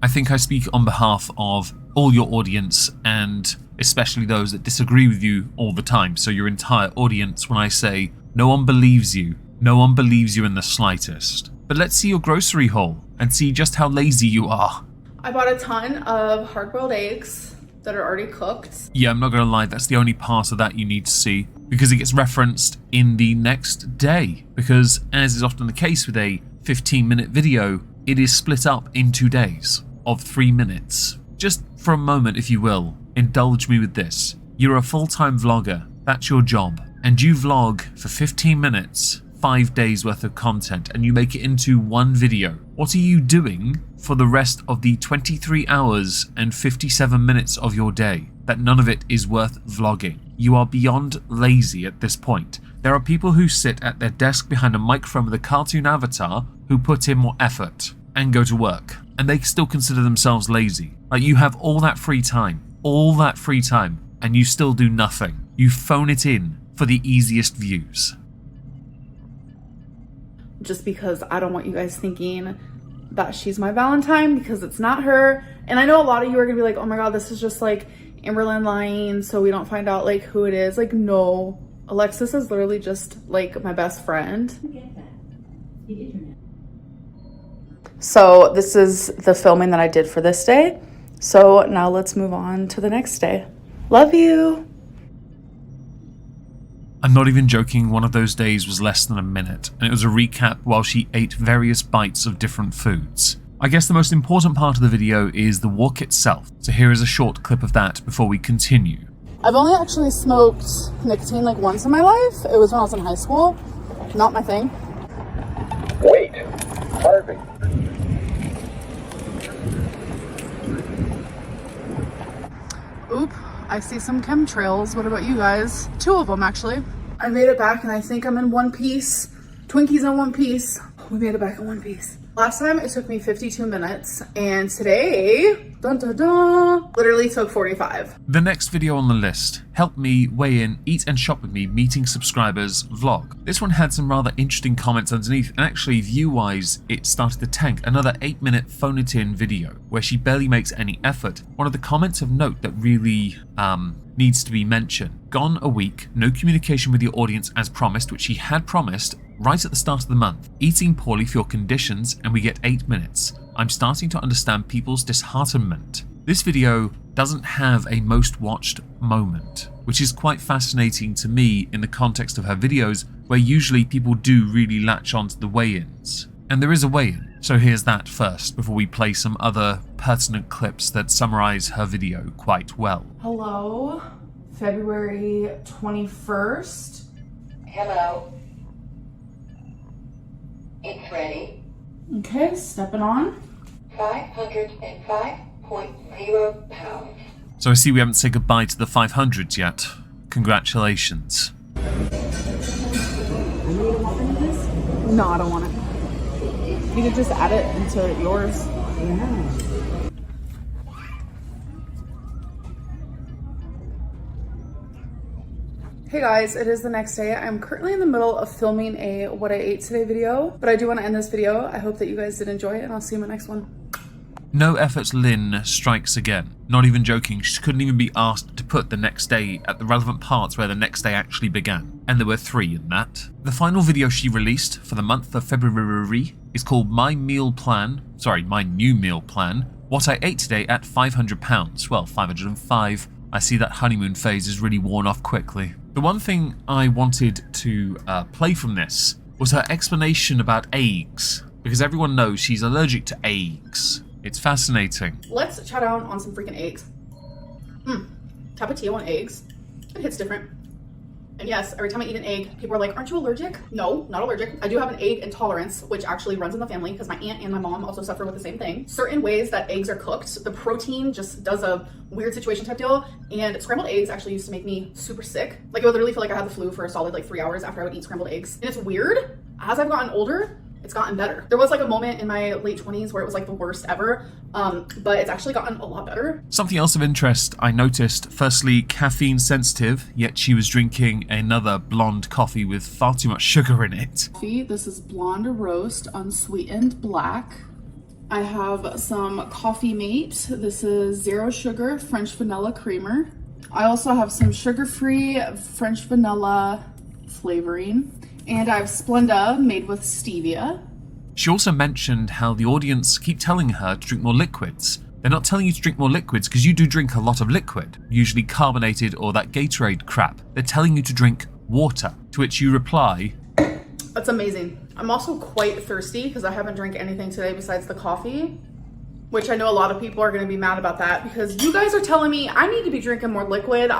I think I speak on behalf of all your audience and especially those that disagree with you all the time. So your entire audience when I say no one believes you. No one believes you in the slightest. But let's see your grocery haul and see just how lazy you are. I bought a ton of hard-boiled eggs that are already cooked. Yeah, I'm not going to lie, that's the only part of that you need to see because it gets referenced in the next day. Because as is often the case with a 15-minute video, it is split up in 2 days of 3 minutes. Just for a moment, if you will, indulge me with this. You're a full-time vlogger, that's your job, and you vlog for 15 minutes, 5 days worth of content and you make it into one video, what are you doing for the rest of the 23 hours and 57 minutes of your day that none of it is worth vlogging? You are beyond lazy at this point. There are people who sit at their desk behind a microphone with a cartoon avatar who put in more effort and go to work, and they still consider themselves lazy. Like, you have all that free time, and you still do nothing. You phone it in for the easiest views. Just because I don't want you guys thinking that she's my Valentine, because it's not her. And I know a lot of you are gonna be like, oh my god, this is just like Amberlynn lying so we don't find out like who it is. Like, no, Alexis is literally just like my best friend. So this is the filming that I did for this day. So now let's move on to the next day. Love you. I'm not even joking, one of those days was less than a minute, and it was a recap while she ate various bites of different foods. I guess the most important part of the video is the walk itself, so here is a short clip of that before we continue. I've only actually smoked nicotine like once in my life. It was when I was in high school. Not my thing. Wait, Harvey. Oop, I see some chemtrails. What about you guys? 2 of them actually. I made it back and I think I'm in one piece. Twinkies in one piece. We made it back in one piece. Last time it took me 52 minutes and today, dun dun dun, literally took 45. The next video on the list, Help Me Weigh In, Eat and Shop With Me, Meeting Subscribers vlog. This one had some rather interesting comments underneath, and actually view-wise it started to tank. Another 8-minute phone it in video where she barely makes any effort. One of the comments of note that really needs to be mentioned. Gone a week, no communication with your audience as promised, which she had promised right at the start of the month. Eating poorly for your conditions, and we get 8 minutes. I'm starting to understand people's disheartenment. This video doesn't have a most watched moment, which is quite fascinating to me in the context of her videos, where usually people do really latch onto the weigh-ins. And there is a weigh-in, so here's that first before we play some other pertinent clips that summarize her video quite well. Hello, February 21st. Hello. It's ready. Okay, stepping on. 505.0 pounds. So I see we haven't said goodbye to the 500s yet. Congratulations. No, I don't want it. You could just add it into yours. Yeah. Hey guys, it is the next day. I'm currently in the middle of filming a what I ate today video, but I do want to end this video. I hope that you guys did enjoy it, and I'll see you in my next one. No effort Lynn strikes again. Not even joking, she couldn't even be asked to put the next day at the relevant parts where the next day actually began. And there were 3 in that. The final video she released for the month of February is called My New Meal Plan, What I Ate Today at £500. Well, 505. I see that honeymoon phase is really worn off quickly. The one thing I wanted to play from this was her explanation about eggs, because everyone knows she's allergic to eggs. It's fascinating. Let's chat down on some freaking eggs. Tapatio on eggs. It hits different. And yes, every time I eat an egg, people are like, aren't you allergic? No, not allergic. I do have an egg intolerance, which actually runs in the family because my aunt and my mom also suffer with the same thing. Certain ways that eggs are cooked, the protein just does a weird situation type deal. And scrambled eggs actually used to make me super sick. Like, I would literally feel like I had the flu for a solid like 3 hours after I would eat scrambled eggs. And it's weird. As I've gotten older, it's gotten better. There was like a moment in my late 20s where it was like the worst ever, but it's actually gotten a lot better. Something else of interest I noticed, firstly, caffeine sensitive, yet she was drinking another blonde coffee with far too much sugar in it. This is blonde roast, unsweetened black. I have some Coffee Mate. This is 0 sugar French vanilla creamer. I also have some sugar-free French vanilla flavoring. And I have Splenda made with stevia. She also mentioned how the audience keep telling her to drink more liquids. They're not telling you to drink more liquids because you do drink a lot of liquid, usually carbonated or that Gatorade crap. They're telling you to drink water, to which you reply, that's amazing. I'm also quite thirsty because I haven't drank anything today besides the coffee, which I know a lot of people are going to be mad about that because you guys are telling me I need to be drinking more liquid.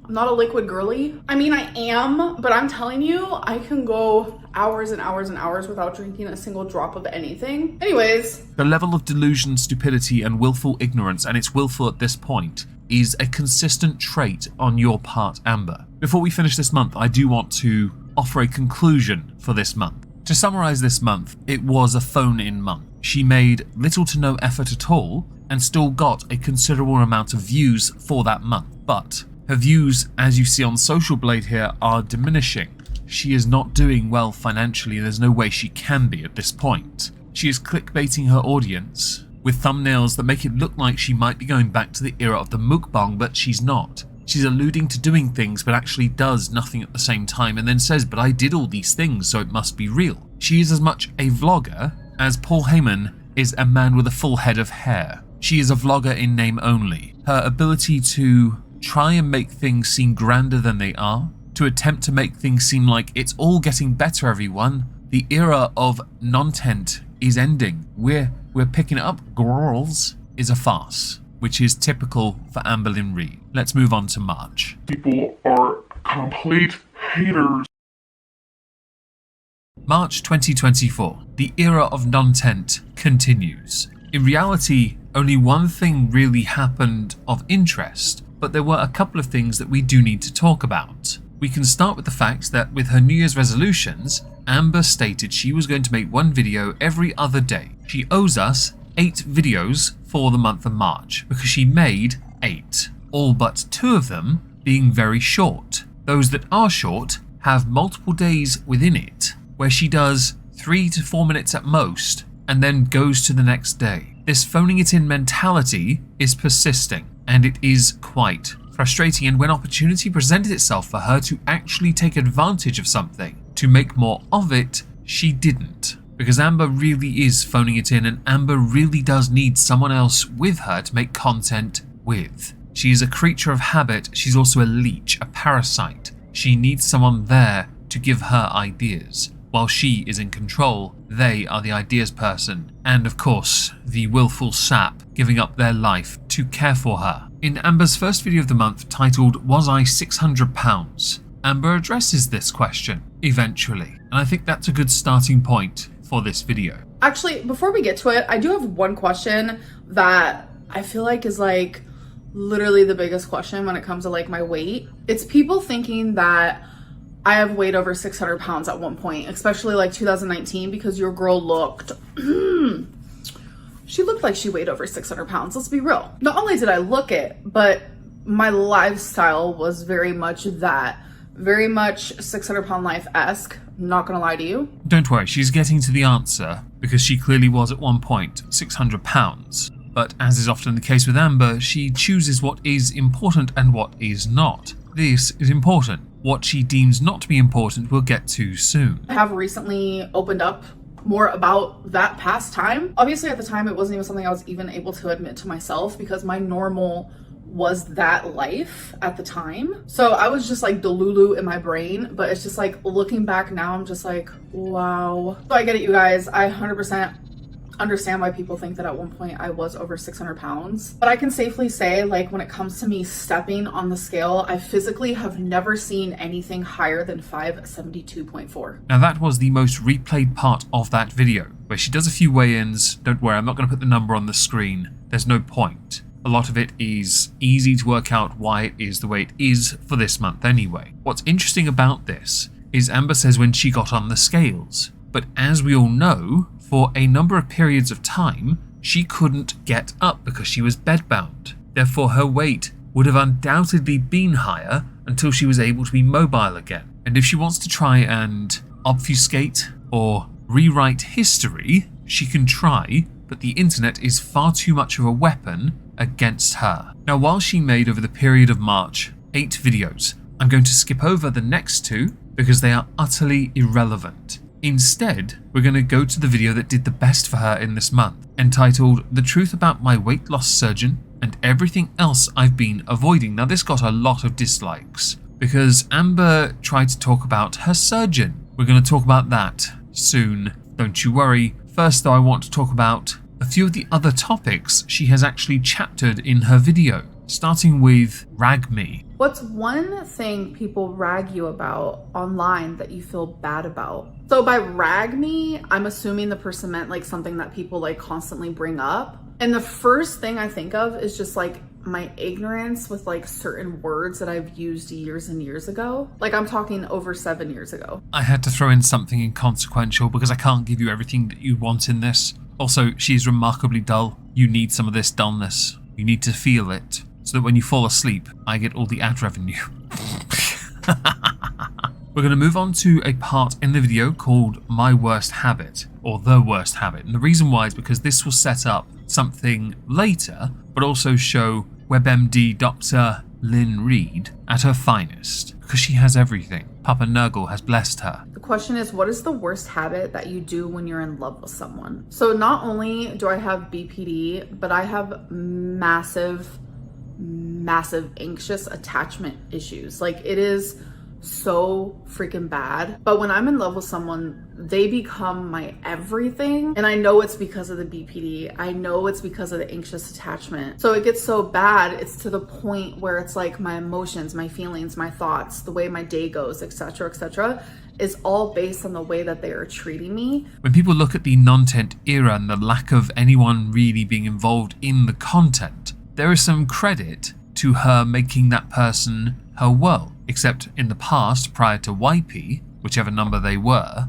I'm not a liquid girly. I mean, I am, but I'm telling you, I can go hours and hours and hours without drinking a single drop of anything. Anyways. The level of delusion, stupidity, and willful ignorance, and it's willful at this point, is a consistent trait on your part, Amber. Before we finish this month, I do want to offer a conclusion for this month. To summarize this month, it was a phone-in month. She made little to no effort at all and still got a considerable amount of views for that month. But her views, as you see on Social Blade here, are diminishing. She is not doing well financially, and there's no way she can be at this point. She is clickbaiting her audience with thumbnails that make it look like she might be going back to the era of the mukbang, but she's not. She's alluding to doing things but actually does nothing at the same time, and then says, but I did all these things, so it must be real. She is as much a vlogger as Paul Heyman is a man with a full head of hair. She is a vlogger in name only. Her ability to try and make things seem grander than they are, to attempt to make things seem like it's all getting better, everyone. The era of NONTENT is ending. We're picking it up, girls, is a farce, which is typical for Amberlynn Reid. Let's move on to March. People are complete haters. March 2024. The era of NONTENT continues. In reality, only one thing really happened of interest, but there were a couple of things that we do need to talk about. We can start with the fact that with her New Year's resolutions, Amber stated she was going to make one video every other day. She owes us 8 videos for the month of March because she made 8, all but 2 of them being very short. Those that are short have multiple days within it where she does 3 to 4 minutes at most and then goes to the next day. This phoning it in mentality is persisting, and it is quite frustrating, and when opportunity presented itself for her to actually take advantage of something, to make more of it, she didn't. Because Amber really is phoning it in, and Amber really does need someone else with her to make content with. She is a creature of habit, she's also a leech, a parasite. She needs someone there to give her ideas. While she is in control, they are the ideas person, and of course, the willful sap giving up their life to care for her. In Amber's first video of the month, titled Was I £600? Amber addresses this question, eventually, and I think that's a good starting point for this video. Actually, before we get to it, I do have one question that I feel like is like literally the biggest question when it comes to like my weight. It's people thinking that I have weighed over 600 pounds at one point, especially like 2019, because your girl looked, she looked like she weighed over 600 pounds. Let's be real. Not only did I look it, but my lifestyle was very much that, very much 600-pound life-esque. Not gonna lie to you. Don't worry, she's getting to the answer because she clearly was at one point 600 pounds. But as is often the case with Amber, she chooses what is important and what is not. This is important. What she deems not to be important we'll get to soon. I have recently opened up more about that past time. Obviously at the time it wasn't even something I was even able to admit to myself because my normal was that life at the time. So I was just like Delulu in my brain, but it's just like looking back now, I'm just like, wow. So I get it, you guys. I 100% understand why people think that at one point I was over 600 pounds. But I can safely say, like, when it comes to me stepping on the scale, I physically have never seen anything higher than 572.4. Now that was the most replayed part of that video, where she does a few weigh-ins. Don't worry, I'm not going to put the number on the screen. There's no point. A lot of it is easy to work out why it is the way it is for this month anyway. What's interesting about this is Amber says when she got on the scales, but as we all know, for a number of periods of time, she couldn't get up because she was bedbound. Therefore, her weight would have undoubtedly been higher until she was able to be mobile again. And if she wants to try and obfuscate or rewrite history, she can try, but the internet is far too much of a weapon against her. Now, while she made over the period of March 8 videos, I'm going to skip over the next 2 because they are utterly irrelevant. Instead, we're going to go to the video that did the best for her in this month, entitled The Truth About My Weight Loss Surgeon and Everything Else I've Been Avoiding. Now this got a lot of dislikes because Amber tried to talk about her surgeon. We're going to talk about that soon, don't you worry. First though, I want to talk about a few of the other topics she has actually chaptered in her video. starting with Rag Me. What's one thing people rag you about online that you feel bad about? So by rag me, I'm assuming the person meant like something that people like constantly bring up. And the first thing I think of is just like my ignorance with like certain words that I've used years and years ago. Like I'm talking over 7 years ago. I had to throw in something inconsequential because I can't give you everything that you want in this. Also, she's remarkably dull. You need some of this dullness. You need to feel it, so that when you fall asleep, I get all the ad revenue. We're going to move on to a part in the video called My Worst Habit, or The Worst Habit. And the reason why is because this will set up something later, but also show WebMD Dr. Lynn Reid at her finest, because she has everything. Papa Nurgle has blessed her. The question is, what is the worst habit that you do when you're in love with someone? So not only do I have BPD, but I have massive anxious attachment issues. Like it is so freaking bad. But when I'm in love with someone, they become my everything. And I know it's because of the BPD. I know it's because of the anxious attachment. So it gets so bad, it's to the point where it's like my emotions, my feelings, my thoughts, the way my day goes, etc., is all based on the way that they are treating me. When people look at the non-tent era and the lack of anyone really being involved in the content, there is some credit to her making that person her world. Except in the past, prior to YP, whichever number they were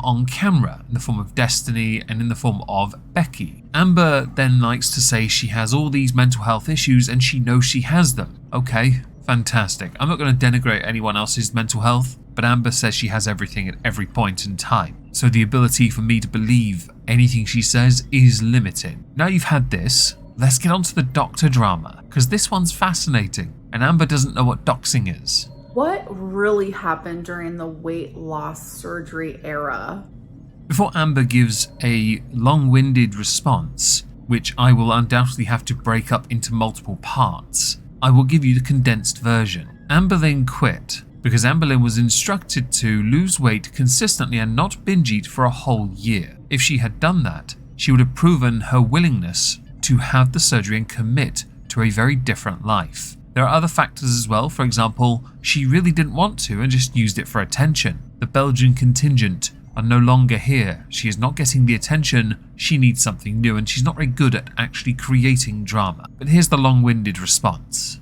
on camera in the form of Destiny and in the form of Becky. Amber then likes to say she has all these mental health issues and she knows she has them. Okay, fantastic. I'm not going to denigrate anyone else's mental health, but Amber says she has everything at every point in time. So the ability for me to believe anything she says is limited. Now you've had this, let's get on to the doctor drama, because this one's fascinating, and Amber doesn't know what doxing is. What really happened during the weight loss surgery era? Before Amber gives a long-winded response, which I will undoubtedly have to break up into multiple parts, I will give you the condensed version. Amberlynn quit because Amberlynn was instructed to lose weight consistently and not binge eat for a whole year. If she had done that, she would have proven her willingness to have the surgery and commit to a very different life. There are other factors as well. For example, she really didn't want to and just used it for attention. The Belgian contingent are no longer here. She is not getting the attention. She needs something new and she's not very good at actually creating drama. But here's the long-winded response.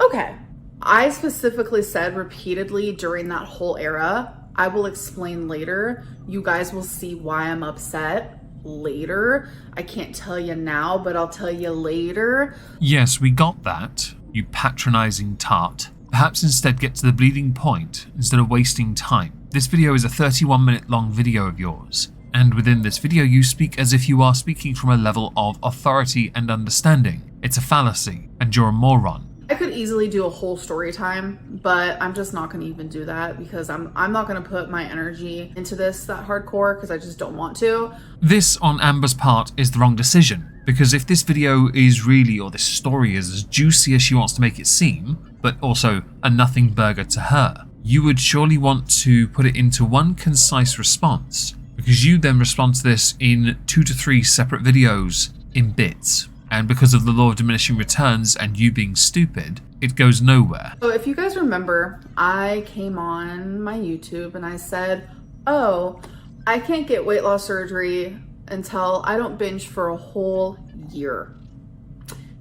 Okay. I specifically said repeatedly during that whole era, I will explain later. You guys will see why I'm upset later. I can't tell you now, but I'll tell you later. Yes, we got that, you patronizing tart. Perhaps instead get to the bleeding point instead of wasting time. This video is a 31-minute long video of yours, and within this video you speak as if you are speaking from a level of authority and understanding. It's a fallacy, and you're a moron. I could easily do a whole story time, but I'm just not going to even do that because I'm not going to put my energy into this that hardcore because I just don't want to. This on Amber's part is the wrong decision, because if this video is really, or this story is as juicy as she wants to make it seem, but also a nothing burger to her, you would surely want to put it into one concise response, because you then respond to this in 2 to 3 separate videos in bits. And because of the law of diminishing returns and you being stupid, it goes nowhere. So if you guys remember, I came on my YouTube and I said, oh, I can't get weight loss surgery until I don't binge for a whole year.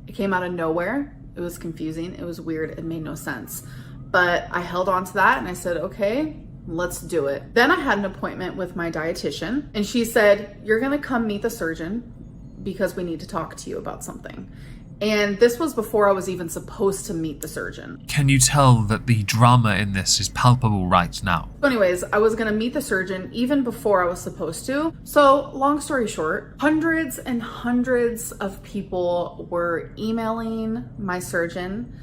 It came out of nowhere. It was confusing. It was weird. It made no sense. But I held on to that and I said, okay, let's do it. Then I had an appointment with my dietitian and she said, you're gonna come meet the surgeon because we need to talk to you about something. And this was before I was even supposed to meet the surgeon. Can you tell that the drama in this is palpable right now? So anyways, I was gonna meet the surgeon even before I was supposed to. So long story short, hundreds and hundreds of people were emailing my surgeon,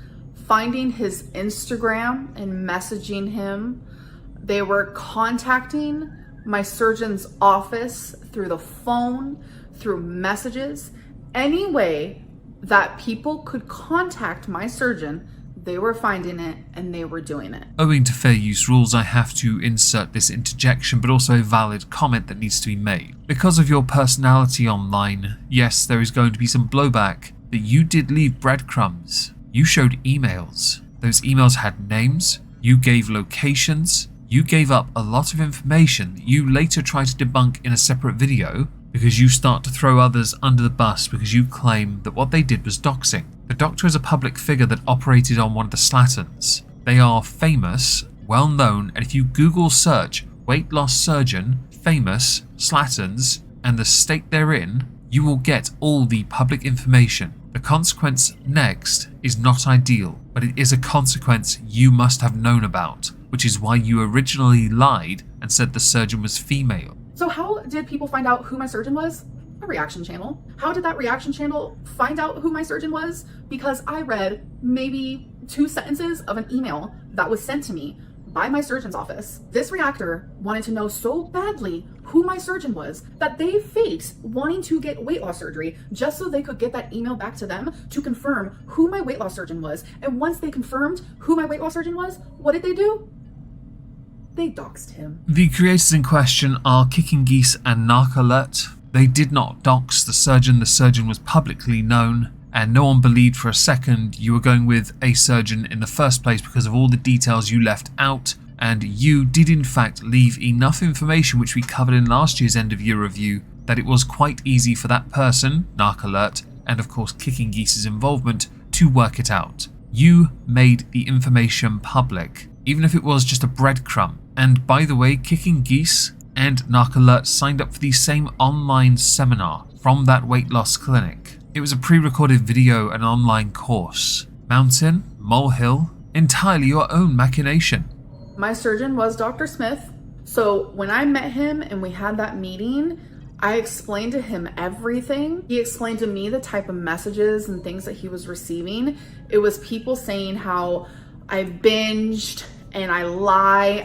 finding his Instagram and messaging him. They were contacting my surgeon's office through the phone, through messages, any way that people could contact my surgeon, they were finding it and they were doing it. Owing to fair use rules, I have to insert this interjection, but also a valid comment that needs to be made. Because of your personality online, yes, there is going to be some blowback that you did leave breadcrumbs. You showed emails. Those emails had names. You gave locations. You gave up a lot of information that you later tried to debunk in a separate video because you start to throw others under the bus because you claim that what they did was doxing. The doctor is a public figure that operated on one of the Slattons. They are famous, well known, and if you Google search weight loss surgeon, famous, Slattons, and the state they're in, you will get all the public information. The consequence next is not ideal, but it is a consequence you must have known about, which is why you originally lied and said the surgeon was female. So how did people find out who my surgeon was? A reaction channel. How did that reaction channel find out who my surgeon was? Because I read maybe 2 sentences of an email that was sent to me by my surgeon's office. This reactor wanted to know so badly who my surgeon was that they faked wanting to get weight loss surgery just so they could get that email back to them to confirm who my weight loss surgeon was. And once they confirmed who my weight loss surgeon was, what did they do? They doxed him. The creators in question are Kicking Geese and NarcAlert. They did not dox the surgeon was publicly known, and no one believed for a second you were going with a surgeon in the first place because of all the details you left out, and you did in fact leave enough information which we covered in last year's end of year review that it was quite easy for that person, NarcAlert, and of course Kicking Geese's involvement, to work it out. You made the information public, even if it was just a breadcrumb. And by the way, Kicking Geese and NarcAlert signed up for the same online seminar from that weight loss clinic. It was a pre-recorded video and online course. Mountain, molehill, entirely your own machination. My surgeon was Dr. Smith. So when I met him and we had that meeting, I explained to him everything. He explained to me the type of messages and things that he was receiving. It was people saying how I binged and I lie.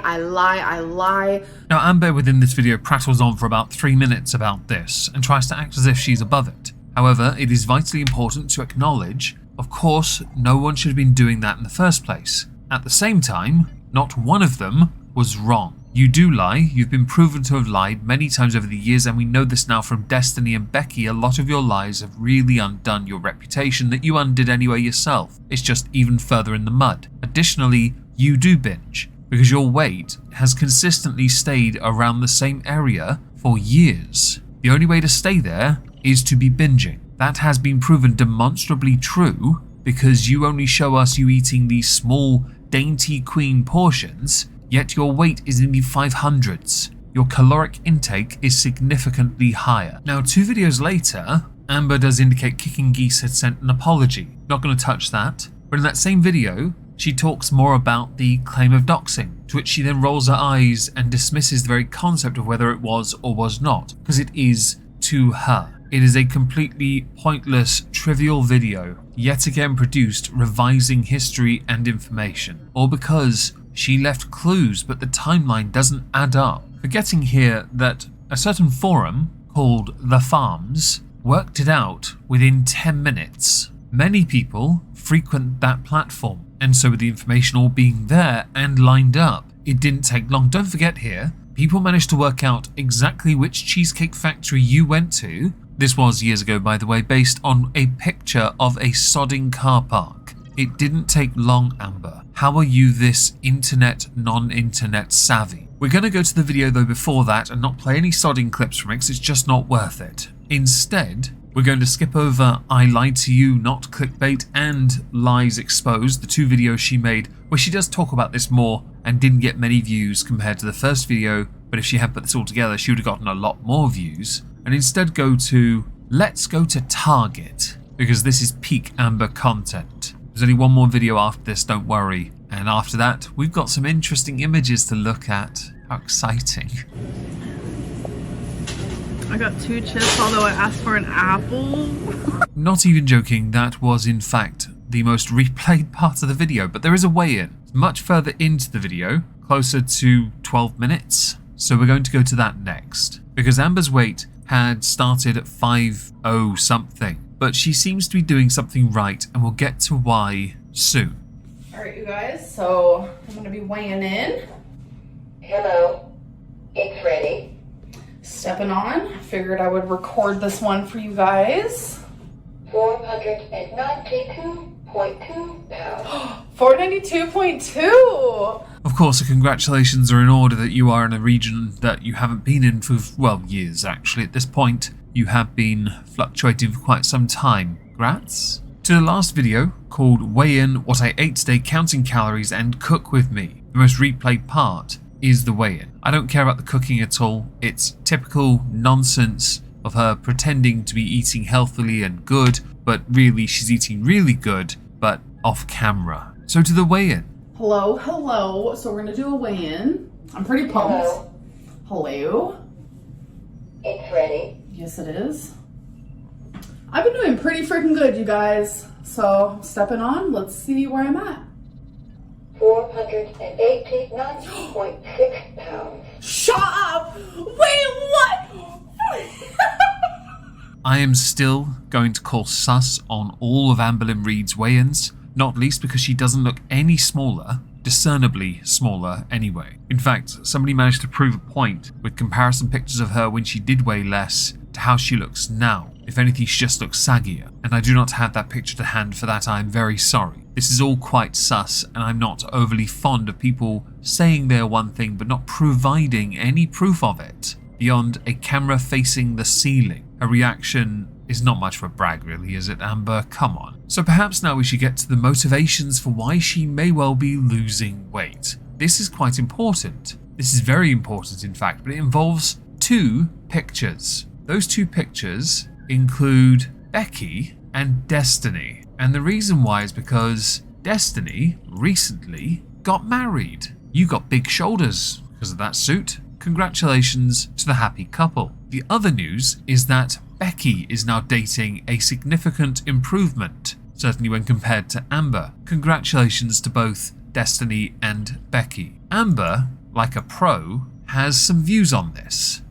Now Amber within this video prattles on for about 3 minutes about this and tries to act as if she's above it. However, it is vitally important to acknowledge, of course, no one should have been doing that in the first place. At the same time, not one of them was wrong. You do lie, you've been proven to have lied many times over the years, and we know this now from Destiny and Becky. A lot of your lies have really undone your reputation that you undid anyway yourself. It's just even further in the mud. Additionally, you do binge, because your weight has consistently stayed around the same area for years. The only way to stay there is to be binging. That has been proven demonstrably true because you only show us you eating these small, dainty queen portions, yet your weight is in the 500s. Your caloric intake is significantly higher. Now, 2 videos later, Amber does indicate Kicking Geese had sent an apology. Not going to touch that, but in that same video, she talks more about the claim of doxing, to which she then rolls her eyes and dismisses the very concept of whether it was or was not, because it is to her. It is a completely pointless, trivial video, yet again produced revising history and information, all because she left clues but the timeline doesn't add up. Forgetting here that a certain forum called The Farms worked it out within 10 minutes. Many people frequent that platform, and so with the information all being there and lined up, it didn't take long. Don't forget here, people managed to work out exactly which cheesecake factory you went to. This was years ago, by the way, based on a picture of a sodding car park. It didn't take long, Amber. How are you this internet, non-internet savvy? We're going to go to the video though before that and not play any sodding clips from it because it's just not worth it. Instead, we're going to skip over I Lied to You, Not Clickbait, and Lies Exposed, the 2 videos she made where she does talk about this more and didn't get many views compared to the first video, but if she had put this all together, she would have gotten a lot more views. And instead let's go to Target, because this is peak Amber content. There's only one more video after this, don't worry. And after that, we've got some interesting images to look at. How exciting. I got 2 chips, although I asked for an apple. Not even joking, that was in fact the most replayed part of the video, but there is a way in. It's much further into the video, closer to 12 minutes. So we're going to go to that next, because Amber's weight had started at 50 something, but she seems to be doing something right, and we'll get to why soon. Alright, you guys, so I'm gonna be weighing in. Hello. It's ready. Stepping on. Figured I would record this one for you guys. 492.2 pounds. 492.2! Of course, the congratulations are in order that you are in a region that you haven't been in for, well, years actually. At this point, you have been fluctuating for quite some time. Congrats. To the last video, called Weigh In What I Ate Today Counting Calories and Cook With Me. The most replayed part is the weigh-in. I don't care about the cooking at all. It's typical nonsense of her pretending to be eating healthily and good, but really she's eating really good, but off camera. So to the weigh-in. Hello. So we're gonna do a weigh-in. I'm pretty pumped. Hello. It's ready. Yes, it is. I've been doing pretty freaking good, you guys. So stepping on, let's see where I'm at. 489.6 pounds. Shut up! Wait, what? I am still going to call sus on all of Amberlynn Reid's weigh-ins, not least because she doesn't look any smaller, discernibly smaller anyway. In fact, somebody managed to prove a point with comparison pictures of her when she did weigh less to how she looks now. If anything, she just looks saggier, and I do not have that picture to hand. For that I am very sorry. This is all quite sus, and I'm not overly fond of people saying they're one thing but not providing any proof of it beyond a camera facing the ceiling. Her reaction is not much of a brag really, is it, Amber? Come on. So perhaps now we should get to the motivations for why she may well be losing weight. This is quite important. This is very important in fact, but it involves two pictures. Those two pictures include Becky and Destiny. And the reason why is because Destiny recently got married. You got big shoulders because of that suit. Congratulations to the happy couple. The other news is that Becky is now dating a significant improvement, certainly when compared to Amber. Congratulations to both Destiny and Becky. Amber, like a pro, has some views on this.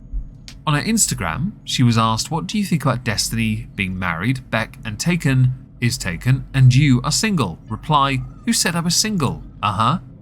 On her Instagram, she was asked, what do you think about Destiny being married, Beck and taken is taken, and you are single? Reply, who said I was single?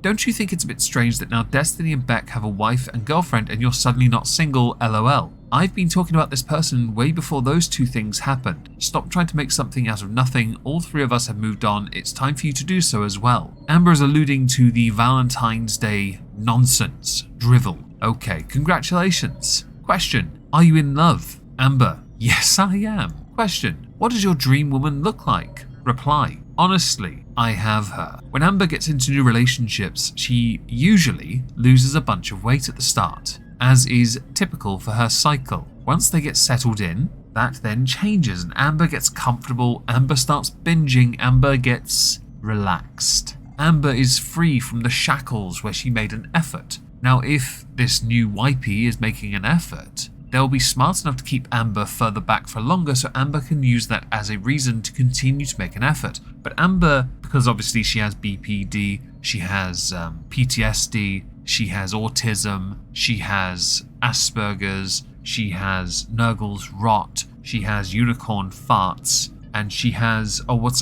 Don't you think it's a bit strange that now Destiny and Beck have a wife and girlfriend and you're suddenly not single, lol? I've been talking about this person way before those two things happened. Stop trying to make something out of nothing. All three of us have moved on. It's time for you to do so as well. Amber is alluding to the Valentine's Day nonsense, drivel. Okay, congratulations. Question, are you in love? Amber, yes I am. Question, what does your dream woman look like? Reply, honestly, I have her. When Amber gets into new relationships, she usually loses a bunch of weight at the start, as is typical for her cycle. Once they get settled in, that then changes and Amber gets comfortable, Amber starts binging, Amber gets relaxed. Amber is free from the shackles where she made an effort. Now if this new wifey is making an effort, they'll be smart enough to keep Amber further back for longer so Amber can use that as a reason to continue to make an effort. But Amber, because obviously she has BPD, she has PTSD, she has autism, she has Asperger's, she has Nurgle's rot, she has unicorn farts, and she has, ADHD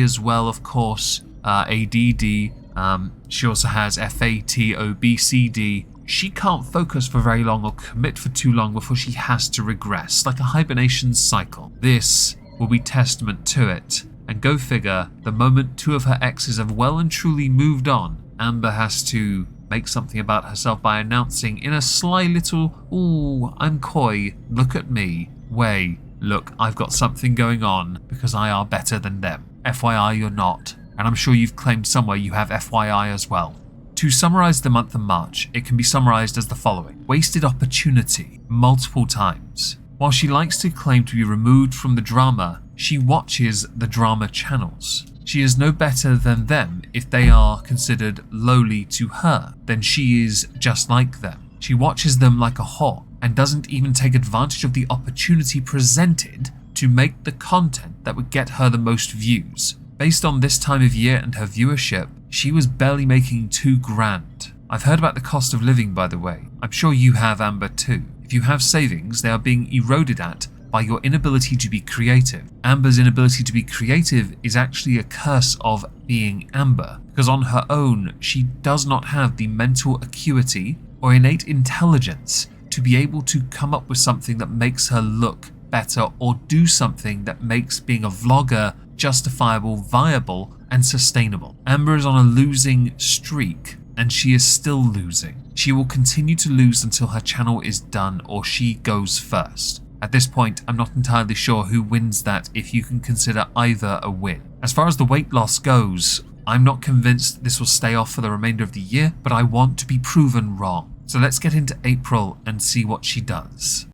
as well, of course, ADD, she also has FATOBCD. She can't focus for very long or commit for too long before she has to regress, like a hibernation cycle. This will be testament to it. And go figure, the moment two of her exes have well and truly moved on, Amber has to make something about herself by announcing in a sly little, ooh, I'm coy, look at me, way, look, I've got something going on because I are better than them. FYI, you're not. And I'm sure you've claimed somewhere you have FYI as well. To summarise the month of March, it can be summarised as the following. Wasted opportunity, multiple times. While she likes to claim to be removed from the drama, she watches the drama channels. She is no better than them if they are considered lowly to her, then she is just like them. She watches them like a whore and doesn't even take advantage of the opportunity presented to make the content that would get her the most views. Based on this time of year and her viewership, she was barely making $2,000. I've heard about the cost of living, by the way. I'm sure you have, Amber, too. If you have savings, they are being eroded at by your inability to be creative. Amber's inability to be creative is actually a curse of being Amber, because on her own, she does not have the mental acuity or innate intelligence to be able to come up with something that makes her look better or do something that makes being a vlogger justifiable, viable, and sustainable. Amber is on a losing streak, and she is still losing. She will continue to lose until her channel is done or she goes first. At this point, I'm not entirely sure who wins that if you can consider either a win. As far as the weight loss goes, I'm not convinced this will stay off for the remainder of the year, but I want to be proven wrong. So let's get into April and see what she does.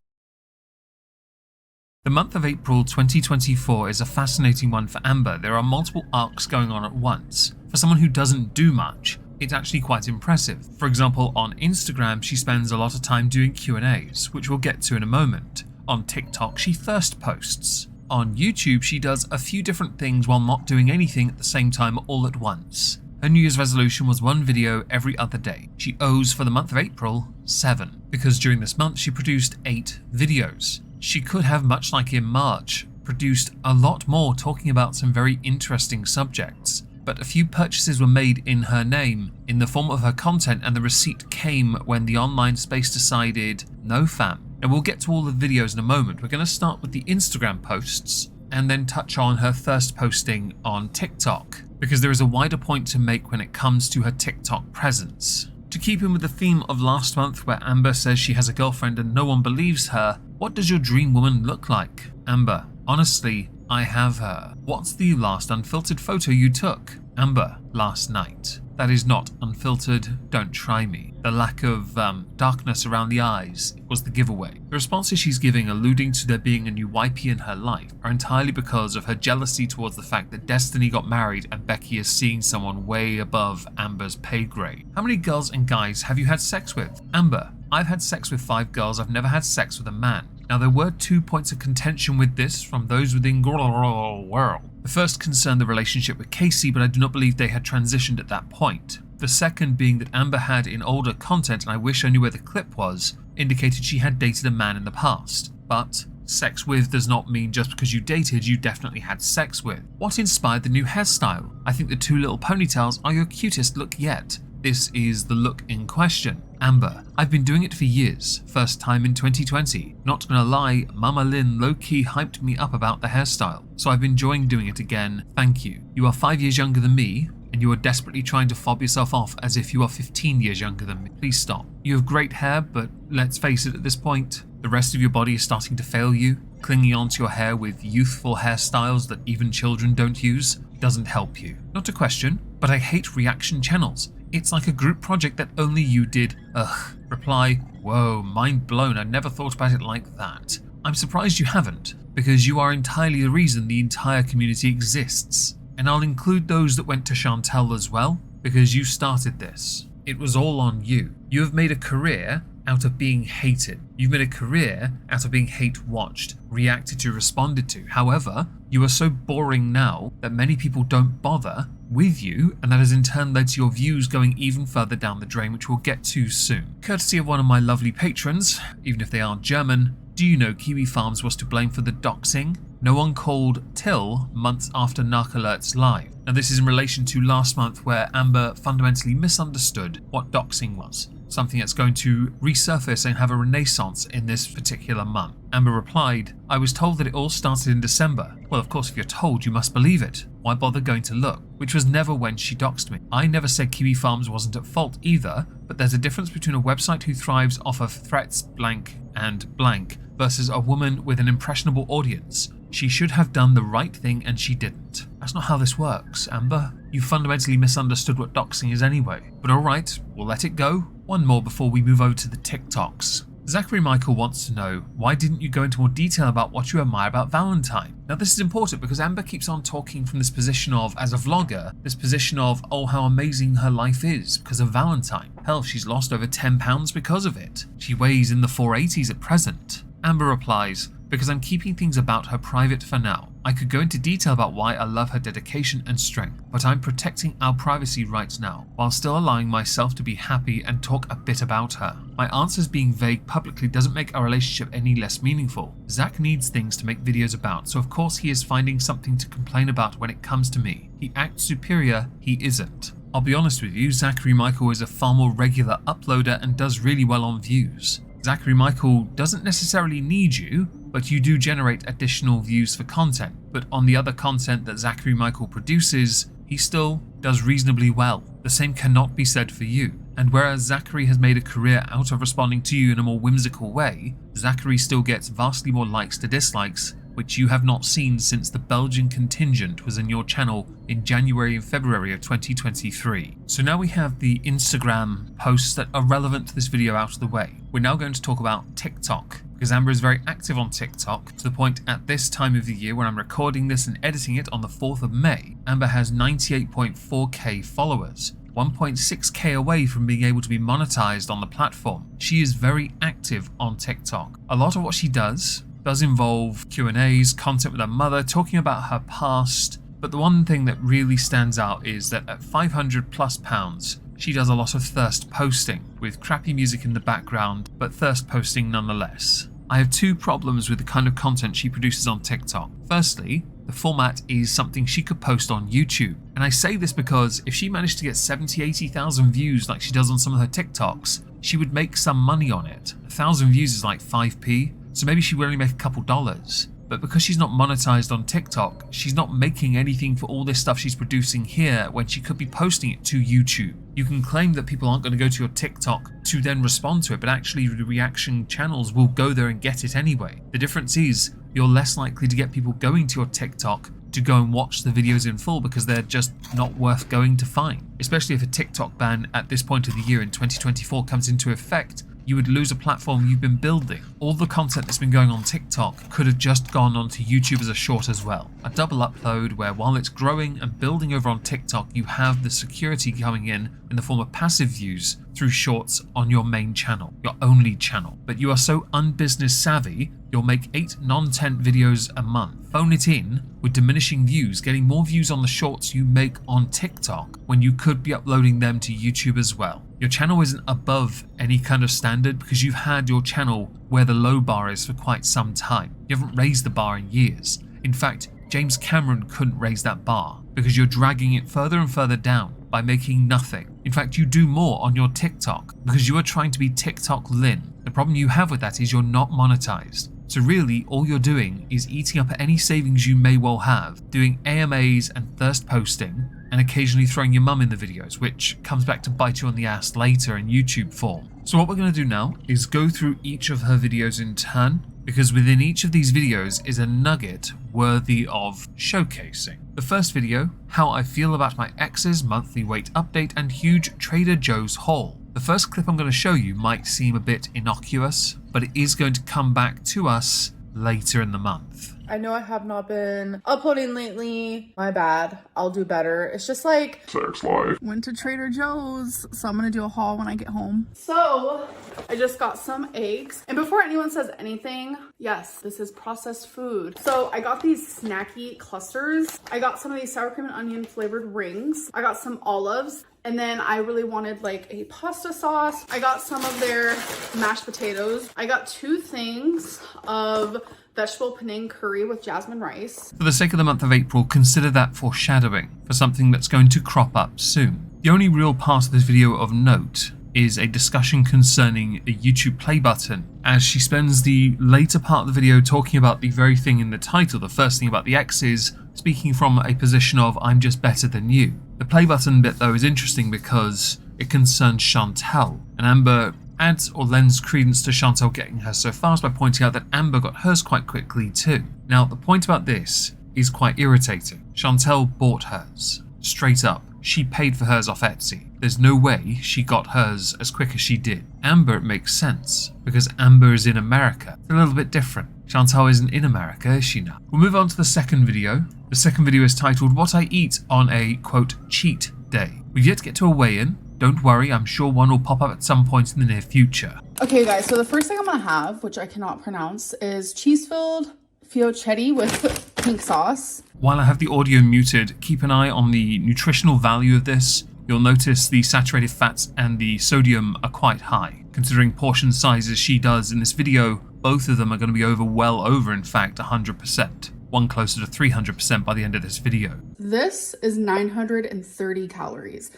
The month of April 2024 is a fascinating one for Amber. There are multiple arcs going on at once. For someone who doesn't do much, it's actually quite impressive. For example, on Instagram, she spends a lot of time doing Q&As, which we'll get to in a moment. On TikTok, she thirst posts. On YouTube, she does a few different things while not doing anything at the same time all at once. Her New Year's resolution was one video every other day. She owes, for the month of April, 7, because during this month she produced 8 videos. She could have, much like in March, produced a lot more talking about some very interesting subjects, but a few purchases were made in her name in the form of her content, and the receipt came when the online space decided, no fam. And we'll get to all the videos in a moment. We're going to start with the Instagram posts and then touch on her thirst posting on TikTok, because there is a wider point to make when it comes to her TikTok presence. To keep in with the theme of last month, where Amber says she has a girlfriend and no one believes her, what does your dream woman look like? Amber: honestly, I have her. What's the last unfiltered photo you took? Amber: last night. That is not unfiltered, don't try me. The lack of darkness around the eyes was the giveaway. The responses she's giving, alluding to there being a new wifey in her life, are entirely because of her jealousy towards the fact that Destiny got married and Becky is seeing someone way above Amber's pay grade. How many girls and guys have you had sex with? Amber: I've had sex with 5 girls, I've never had sex with a man. Now, there were 2 points of contention with this from those within world. The first concerned the relationship with Casey, but I do not believe they had transitioned at that point. The second being that Amber had, in older content, and I wish I knew where the clip was, indicated she had dated a man in the past. But sex with does not mean just because you dated, you definitely had sex with. What inspired the new hairstyle? I think the 2 little ponytails are your cutest look yet. This is the look in question. Amber: I've been doing it for years. First time in 2020. Not gonna lie, Mama Lynn low-key hyped me up about the hairstyle, so I've been enjoying doing it again. Thank you. You are 5 years younger than me, and you are desperately trying to fob yourself off as if you are 15 years younger than me. Please stop. You have great hair, but let's face it, at this point, the rest of your body is starting to fail you. Clinging onto your hair with youthful hairstyles that even children don't use doesn't help you. Not a question, but I hate reaction channels. It's like a group project that only you did. Ugh. Reply: whoa, mind blown, I never thought about it like that. I'm surprised you haven't, because you are entirely the reason the entire community exists. And I'll include those that went to Chantel as well, because you started this. It was all on you. You have made a career out of being hated. You've made a career out of being hate-watched, reacted to, responded to. However, you are so boring now that many people don't bother with you, and that has in turn led to your views going even further down the drain, which we'll get to soon. Courtesy of one of my lovely patrons, even if they aren't German, do you know Kiwi Farms was to blame for the doxing? No one called till months after Narc Alerts live. Now this is in relation to last month, where Amber fundamentally misunderstood what doxing was. Something that's going to resurface and have a renaissance in this particular month. Amber replied: I was told that it all started in December. Well, of course, if you're told, you must believe it. Why bother going to look? Which was never when she doxed me. I never said Kiwi Farms wasn't at fault either, but there's a difference between a website who thrives off of threats blank and blank versus a woman with an impressionable audience. She should have done the right thing and she didn't. That's not how this works, Amber. You fundamentally misunderstood what doxing is anyway. But alright, we'll let it go. One more before we move over to the TikToks. Zachary Michael wants to know, why didn't you go into more detail about what you admire about Valentine? Now this is important because Amber keeps on talking from this position of, as a vlogger, this position of, oh, how amazing her life is because of Valentine. Hell, she's lost over 10 pounds because of it. She weighs in the 480s at present. Amber replies, because I'm keeping things about her private for now. I could go into detail about why I love her dedication and strength, but I'm protecting our privacy right now, while still allowing myself to be happy and talk a bit about her. My answers being vague publicly doesn't make our relationship any less meaningful. Zach needs things to make videos about, so of course he is finding something to complain about when it comes to me. He acts superior, he isn't. I'll be honest with you, Zachary Michael is a far more regular uploader and does really well on views. Zachary Michael doesn't necessarily need you, but you do generate additional views for content. But on the other content that Zachary Michael produces, he still does reasonably well. The same cannot be said for you. And whereas Zachary has made a career out of responding to you in a more whimsical way, Zachary still gets vastly more likes to dislikes, which you have not seen since the Belgian contingent was in your channel in January and February of 2023. So now we have the Instagram posts that are relevant to this video out of the way. We're now going to talk about TikTok, because Amber is very active on TikTok, to the point at this time of the year when I'm recording this and editing it on the 4th of May, Amber has 98.4k followers, 1.6k away from being able to be monetized on the platform. She is very active on TikTok. A lot of what she does involve Q&As, content with her mother, talking about her past, but the one thing that really stands out is that at 500 plus pounds, she does a lot of thirst posting, with crappy music in the background, but thirst posting nonetheless. I have two problems with the kind of content she produces on TikTok. Firstly, the format is something she could post on YouTube. And I say this because if she managed to get 70,000-80,000 views like she does on some of her TikToks, she would make some money on it. 1,000 views is like 5p, so maybe she would only make a couple dollars. But because she's not monetized on TikTok, she's not making anything for all this stuff she's producing here when she could be posting it to YouTube. You can claim that people aren't going to go to your TikTok to then respond to it, but actually the reaction channels will go there and get it anyway. The difference is you're less likely to get people going to your TikTok to go and watch the videos in full because they're just not worth going to find. Especially if a TikTok ban at this point of the year in 2024 comes into effect, you would lose a platform you've been building. All the content that's been going on TikTok could have just gone onto YouTube as a short as well. A double upload where while it's growing and building over on TikTok, you have the security coming in the form of passive views through shorts on your main channel, your only channel. But you are so unbusiness savvy, you'll make 8 non-tent videos a month. Phone it in with diminishing views, getting more views on the shorts you make on TikTok when you could be uploading them to YouTube as well. Your channel isn't above any kind of standard because you've had your channel where the low bar is for quite some time. You haven't raised the bar in years. In fact, James Cameron couldn't raise that bar because you're dragging it further and further down by making nothing. In fact, you do more on your TikTok because you are trying to be TikTok Lin. The problem you have with that is you're not monetized. So really, all you're doing is eating up any savings you may well have, doing AMAs and thirst posting, and occasionally throwing your mum in the videos, which comes back to bite you on the ass later in YouTube form. So what we're going to do now is go through each of her videos in turn, because within each of these videos is a nugget worthy of showcasing. The first video, how I feel about my ex's monthly weight update and huge Trader Joe's haul. The first clip I'm going to show you might seem a bit innocuous, but it is going to come back to us later in the month. I know I have not been uploading lately. My bad. I'll do better. It's just like Sex life. went to Trader Joe's, so I'm gonna do a haul when I get home. So I just got some eggs. And before anyone says anything, yes, this is processed food. So I got these snacky clusters. I got some of these sour cream and onion flavored rings. I got some olives. And then I really wanted like a pasta sauce. I got some of their mashed potatoes. I got 2 things of vegetable penang curry with jasmine rice. For the sake of the month of April, consider that foreshadowing for something that's going to crop up soon. The only real part of this video of note is a discussion concerning a YouTube play button, as she spends the later part of the video talking about the very thing in the title, the first thing about the exes, speaking from a position of I'm just better than you. The play button bit though is interesting because it concerns Chantel, and Amber adds or lends credence to Chantel getting hers so fast by pointing out that Amber got hers quite quickly too. Now the point about this is quite irritating. Chantel bought hers, straight up. She paid for hers off Etsy. There's no way she got hers as quick as she did. Amber, it makes sense, because Amber is in America. It's a little bit different. Chantal isn't in America, is she now? We'll move on to the second video. The second video is titled What I Eat on a, quote, cheat day. We've yet to get to a weigh-in. Don't worry, I'm sure one will pop up at some point in the near future. Okay guys, so the first thing I'm gonna have, which I cannot pronounce, is cheese-filled fiocchetti with pink sauce. While I have the audio muted, keep an eye on the nutritional value of this. You'll notice the saturated fats and the sodium are quite high. Considering portion sizes she does in this video, both of them are going to be well over, in fact, 100%. One closer to 300% by the end of this video. This is 930 calories.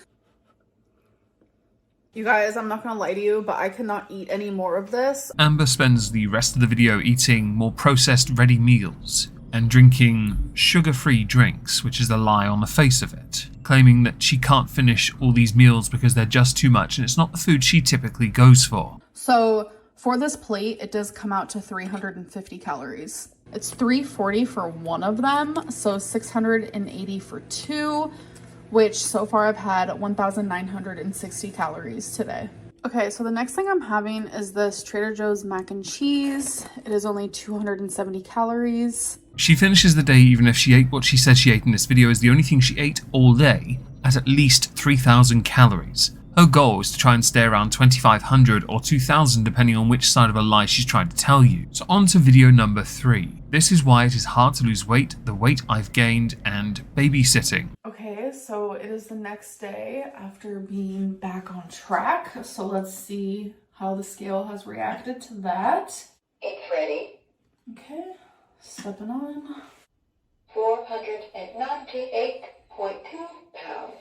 You guys, I'm not gonna lie to you, but I cannot eat any more of this. Amber spends the rest of the video eating more processed ready meals and drinking sugar-free drinks, which is a lie on the face of it, claiming that she can't finish all these meals because they're just too much and it's not the food she typically goes for. So for this plate, it does come out to 350 calories. It's 340 for one of them, so 680 for two, which so far I've had 1,960 calories today. Okay, so the next thing I'm having is this Trader Joe's mac and cheese. It is only 270 calories. She finishes the day even if she ate what she said she ate in this video is the only thing she ate all day at least 3,000 calories. Her goal is to try and stay around 2,500 or 2,000 depending on which side of a lie she's trying to tell you. So on to video number 3. This is why it is hard to lose weight, the weight I've gained, and babysitting. Okay, so it is the next day after being back on track. So let's see how the scale has reacted to that. It's ready. Okay, stepping on. 498.2 pounds.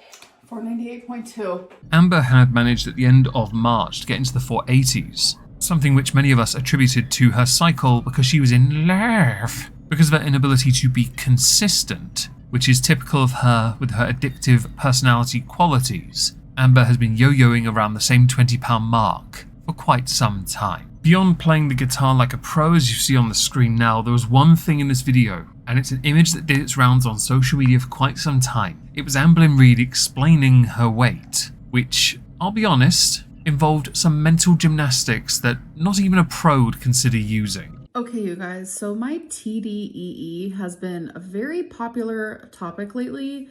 498.2. Amber had managed at the end of March to get into the 480s, something which many of us attributed to her cycle because she was in love, because of her inability to be consistent, which is typical of her with her addictive personality qualities. Amber has been yo-yoing around the same 20-pound mark for quite some time. Beyond playing the guitar like a pro as you see on the screen now, there was one thing in this video, and it's an image that did its rounds on social media for quite some time. It was Amberlynn Reid explaining her weight, which, I'll be honest, involved some mental gymnastics that not even a pro would consider using. Okay, you guys, so my TDEE has been a very popular topic lately.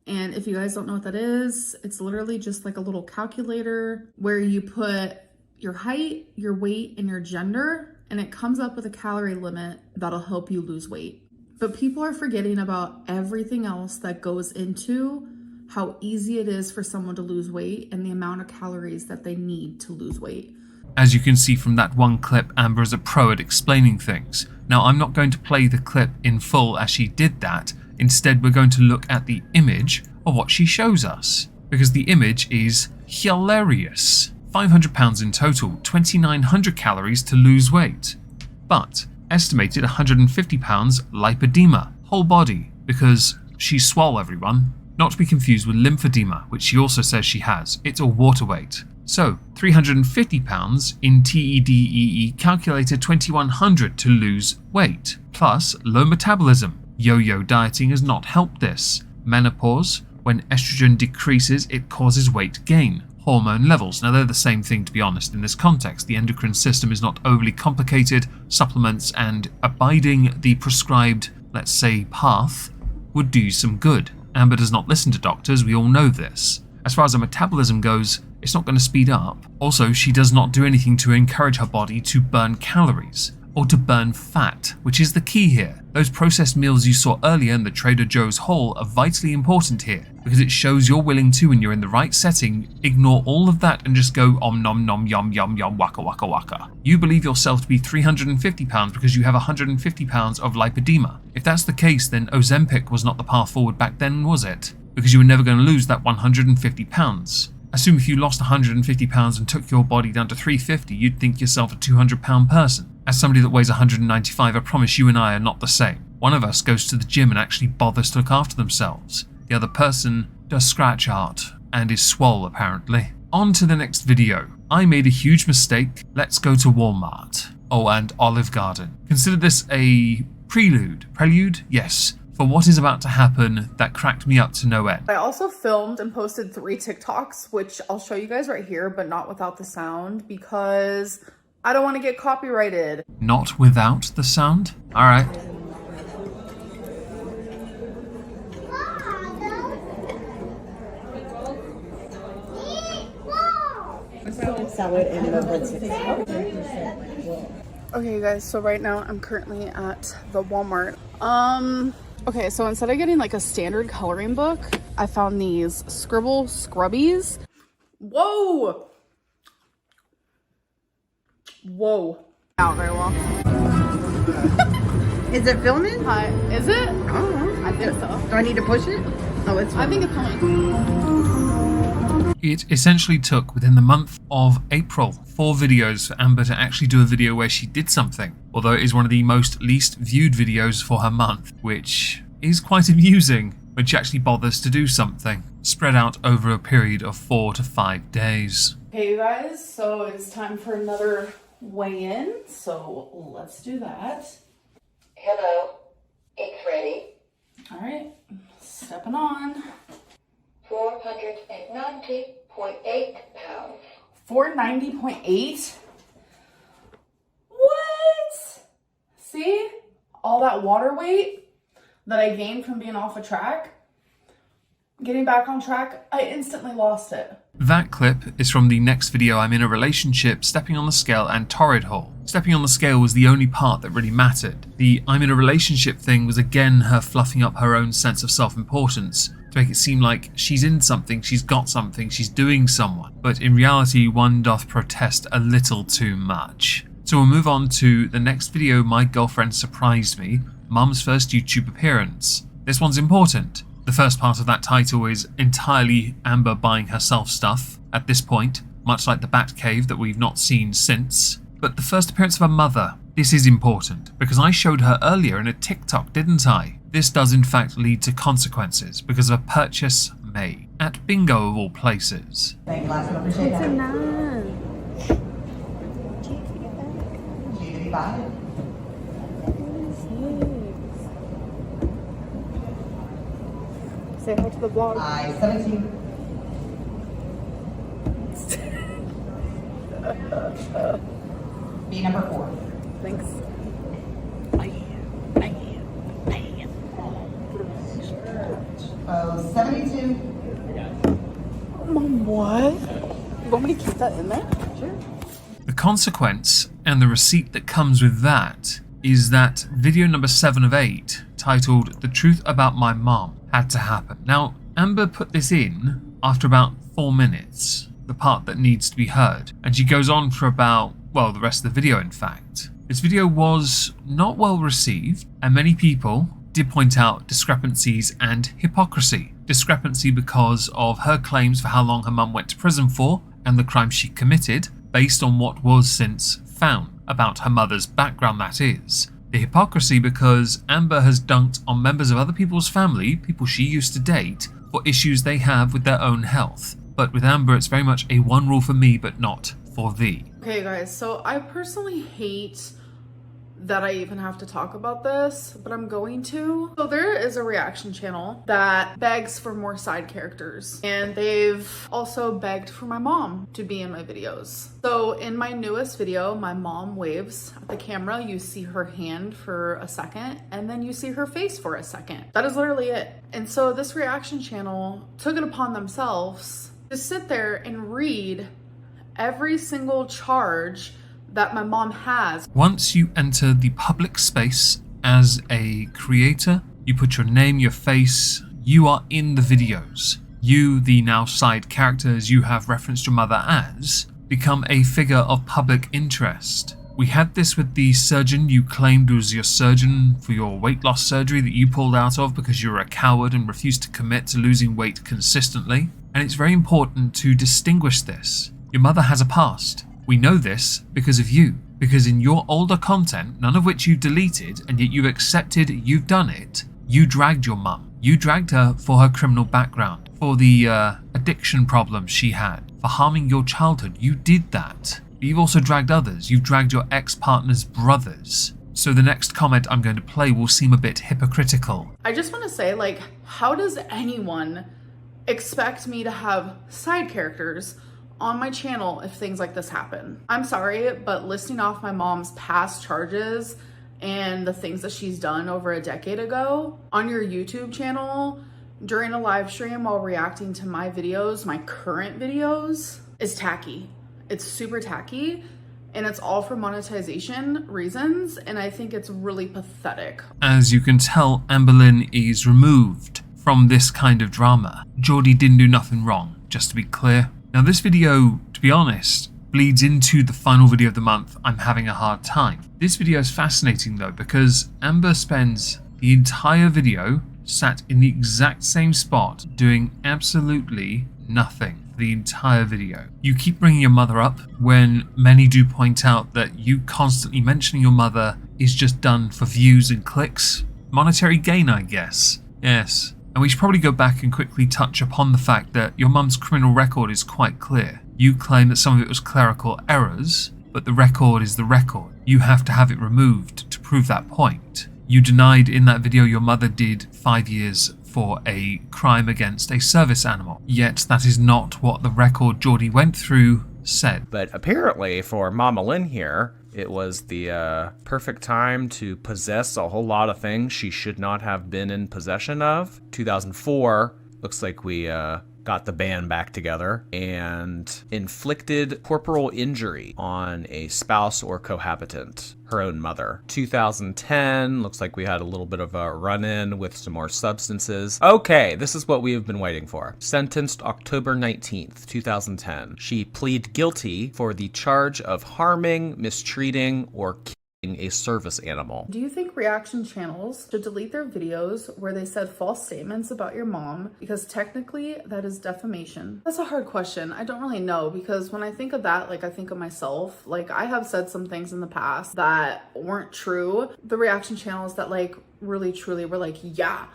And if you guys don't know what that is, it's literally just like a little calculator where you put your height, your weight, and your gender, and it comes up with a calorie limit that'll help you lose weight. But people are forgetting about everything else that goes into how easy it is for someone to lose weight and the amount of calories that they need to lose weight. As you can see from that one clip, Amber is a pro at explaining things. Now, I'm not going to play the clip in full as she did that. Instead, we're going to look at the image of what she shows us, because the image is hilarious. 500 pounds in total, 2,900 calories to lose weight. But estimated 150 pounds lipedema, whole body, because she's swole, everyone. Not to be confused with lymphedema, which she also says she has. It's all water weight. So 350 pounds in TEDEE calculated 2,100 to lose weight, plus low metabolism. Yo-yo dieting has not helped this. Menopause, when estrogen decreases, it causes weight gain. Hormone levels. Now they're the same thing, to be honest, in this context. The endocrine system is not overly complicated. Supplements and abiding the prescribed, let's say, path would do you some good. Amber does not listen to doctors, we all know this. As far as her metabolism goes, it's not going to speed up. Also, she does not do anything to encourage her body to burn calories or to burn fat, which is the key here. Those processed meals you saw earlier in the Trader Joe's haul are vitally important here because it shows you're willing to, when you're in the right setting, ignore all of that and just go om nom nom yum yum yum waka waka waka. You believe yourself to be 350 pounds because you have 150 pounds of lipedema. If that's the case, then Ozempic was not the path forward back then, was it? Because you were never going to lose that 150 pounds. Assume if you lost 150 pounds and took your body down to 350, you'd think yourself a 200 pound person. As somebody that weighs 195, I promise you and I are not the same. One of us goes to the gym and actually bothers to look after themselves. The other person does scratch art and is swole apparently. On to the next video. I made a huge mistake. Let's go to Walmart. Oh, and Olive Garden. Consider this a prelude? Yes. For what is about to happen that cracked me up to no end. I also filmed and posted 3 TikToks, which I'll show you guys right here, but not without the sound because I don't want to get copyrighted. Not without the sound? Alright. Okay, you guys, so right now I'm currently at the Walmart. Okay, so instead of getting like a standard coloring book, I found these Scribble Scrubbies. Whoa! Out very well. Is it filming? Hi, is it? Oh, I think so. Do I need to push it? Oh, it's fine. I think it's filming. It essentially took, within the month of April, 4 videos for Amber to actually do a video where she did something, although it is one of the most least viewed videos for her month, which is quite amusing when she actually bothers to do something, spread out over a period of 4 to 5 days. Hey you guys, so it's time for another weigh-in, so let's do that. Hello. It's ready. All right, stepping on. 490.8 pounds. 490.8? What? See? All that water weight that I gained from being off a track, getting back on track, I instantly lost it. That clip is from the next video. I'm in a relationship, stepping on the scale, and torrid haul. Stepping on the scale was the only part that really mattered. The I'm in a relationship thing was again her fluffing up her own sense of self-importance to make it seem like she's in something, she's got something, she's doing someone. But in reality, one doth protest a little too much. So we'll move on to the next video. My girlfriend surprised me. Mum's first YouTube appearance. This one's important. The first part of that title is entirely Amber buying herself stuff at this point, much like the Batcave that we've not seen since. But the first appearance of her mother, this is important, because I showed her earlier in a TikTok, didn't I? This does in fact lead to consequences because of a purchase made at Bingo of all places. Thank you, last one. It's a 9. Say hi to the vlog. 17. Be number 4. Thanks. Oh, 72. Mom, what? You want me to keep that in there? Sure. The consequence and the receipt that comes with that is that video number 7 of 8, titled The Truth About My Mom, had to happen. Now, Amber put this in after about 4 minutes, the part that needs to be heard, and she goes on for about, well, the rest of the video in fact. This video was not well received, and many people did point out discrepancies and hypocrisy. Discrepancy because of her claims for how long her mum went to prison for and the crime she committed, based on what was since found about her mother's background, that is. The hypocrisy because Amber has dunked on members of other people's family, people she used to date, for issues they have with their own health. But with Amber, it's very much a one rule for me, but not for thee. Okay guys, so I personally hate that I even have to talk about this, but I'm going to. So there is a reaction channel that begs for more side characters, and they've also begged for my mom to be in my videos. So in my newest video, my mom waves at the camera. You see her hand for a second, and then you see her face for a second. That is literally it. And so this reaction channel took it upon themselves to sit there and read every single charge that my mom has. Once you enter the public space as a creator, you put your name, your face, you are in the videos. You, the now side characters you have referenced your mother as, become a figure of public interest. We had this with the surgeon you claimed was your surgeon for your weight loss surgery that you pulled out of because you were a coward and refused to commit to losing weight consistently. And it's very important to distinguish this. Your mother has a past. We know this because of you, because in your older content, none of which you deleted, and yet you've accepted you've done it, you dragged your mum. You dragged her for her criminal background, for the addiction problems she had, for harming your childhood. You did that. But you've also dragged others. You've dragged your ex-partner's brothers. So the next comment I'm going to play will seem a bit hypocritical. I just want to say, like, how does anyone expect me to have side characters on my channel if things like this happen? I'm sorry, but listing off my mom's past charges and the things that she's done over a decade ago on your YouTube channel during a live stream while reacting to my videos, my current videos, is tacky. It's super tacky, and it's all for monetization reasons, and I think it's really pathetic. As you can tell, Amberlynn is removed from this kind of drama. Geordie didn't do nothing wrong, just to be clear. Now this video, to be honest, bleeds into the final video of the month. I'm having a hard time. This video is fascinating though, because Amber spends the entire video sat in the exact same spot doing absolutely nothing. for the entire video. You keep bringing your mother up when many do point out that you constantly mentioning your mother is just done for views and clicks. Monetary gain, I guess. Yes. And we should probably go back and quickly touch upon the fact that your mum's criminal record is quite clear. You claim that some of it was clerical errors, but the record is the record. You have to have it removed to prove that point. You denied in that video your mother did 5 years for a crime against a service animal. Yet that is not what the record Geordie went through said. But apparently for Mama Lynn here, it was the perfect time to possess a whole lot of things she should not have been in possession of. 2004, looks like we got the band back together, and inflicted corporal injury on a spouse or cohabitant, her own mother. 2010, looks like we had a little bit of a run-in with some more substances. Okay, this is what we have been waiting for. Sentenced October 19th, 2010. She pleaded guilty for the charge of harming, mistreating, or killing a service animal. Do you think reaction channels should delete their videos where they said false statements about your mom? Because technically that is defamation. That's a hard question. I don't really know, because when I think of that, like I think of myself. Like I have said some things in the past that weren't true. The reaction channels that like really truly were like, yeah,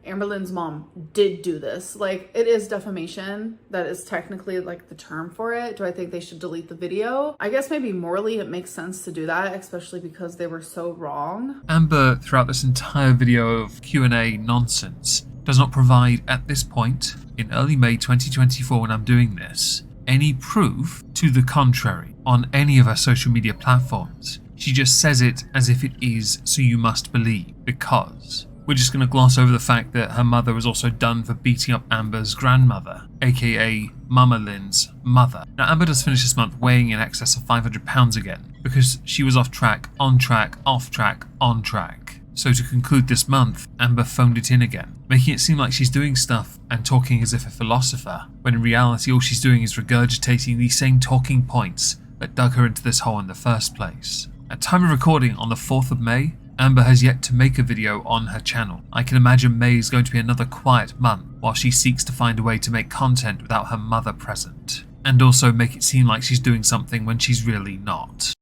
Amberlynn's mom did do this. Like, it is defamation. That is technically like the term for it. Do I think they should delete the video? I guess maybe morally it makes sense to do that, especially because they were so wrong. Amber, throughout this entire video of Q&A nonsense, does not provide at this point, in early May 2024 when I'm doing this, any proof to the contrary on any of her social media platforms. She just says it as if it is, so you must believe, because we're just going to gloss over the fact that her mother was also done for beating up Amber's grandmother, aka Mama Lynn's mother. Now Amber does finish this month weighing in excess of 500 pounds again, because she was off track, on track, off track, on track. So to conclude this month, Amber phoned it in again, making it seem like she's doing stuff and talking as if a philosopher, when in reality all she's doing is regurgitating the same talking points that dug her into this hole in the first place. At time of recording on the 4th of May, Amber has yet to make a video on her channel. I can imagine May is going to be another quiet month while she seeks to find a way to make content without her mother present, and also make it seem like she's doing something when she's really not.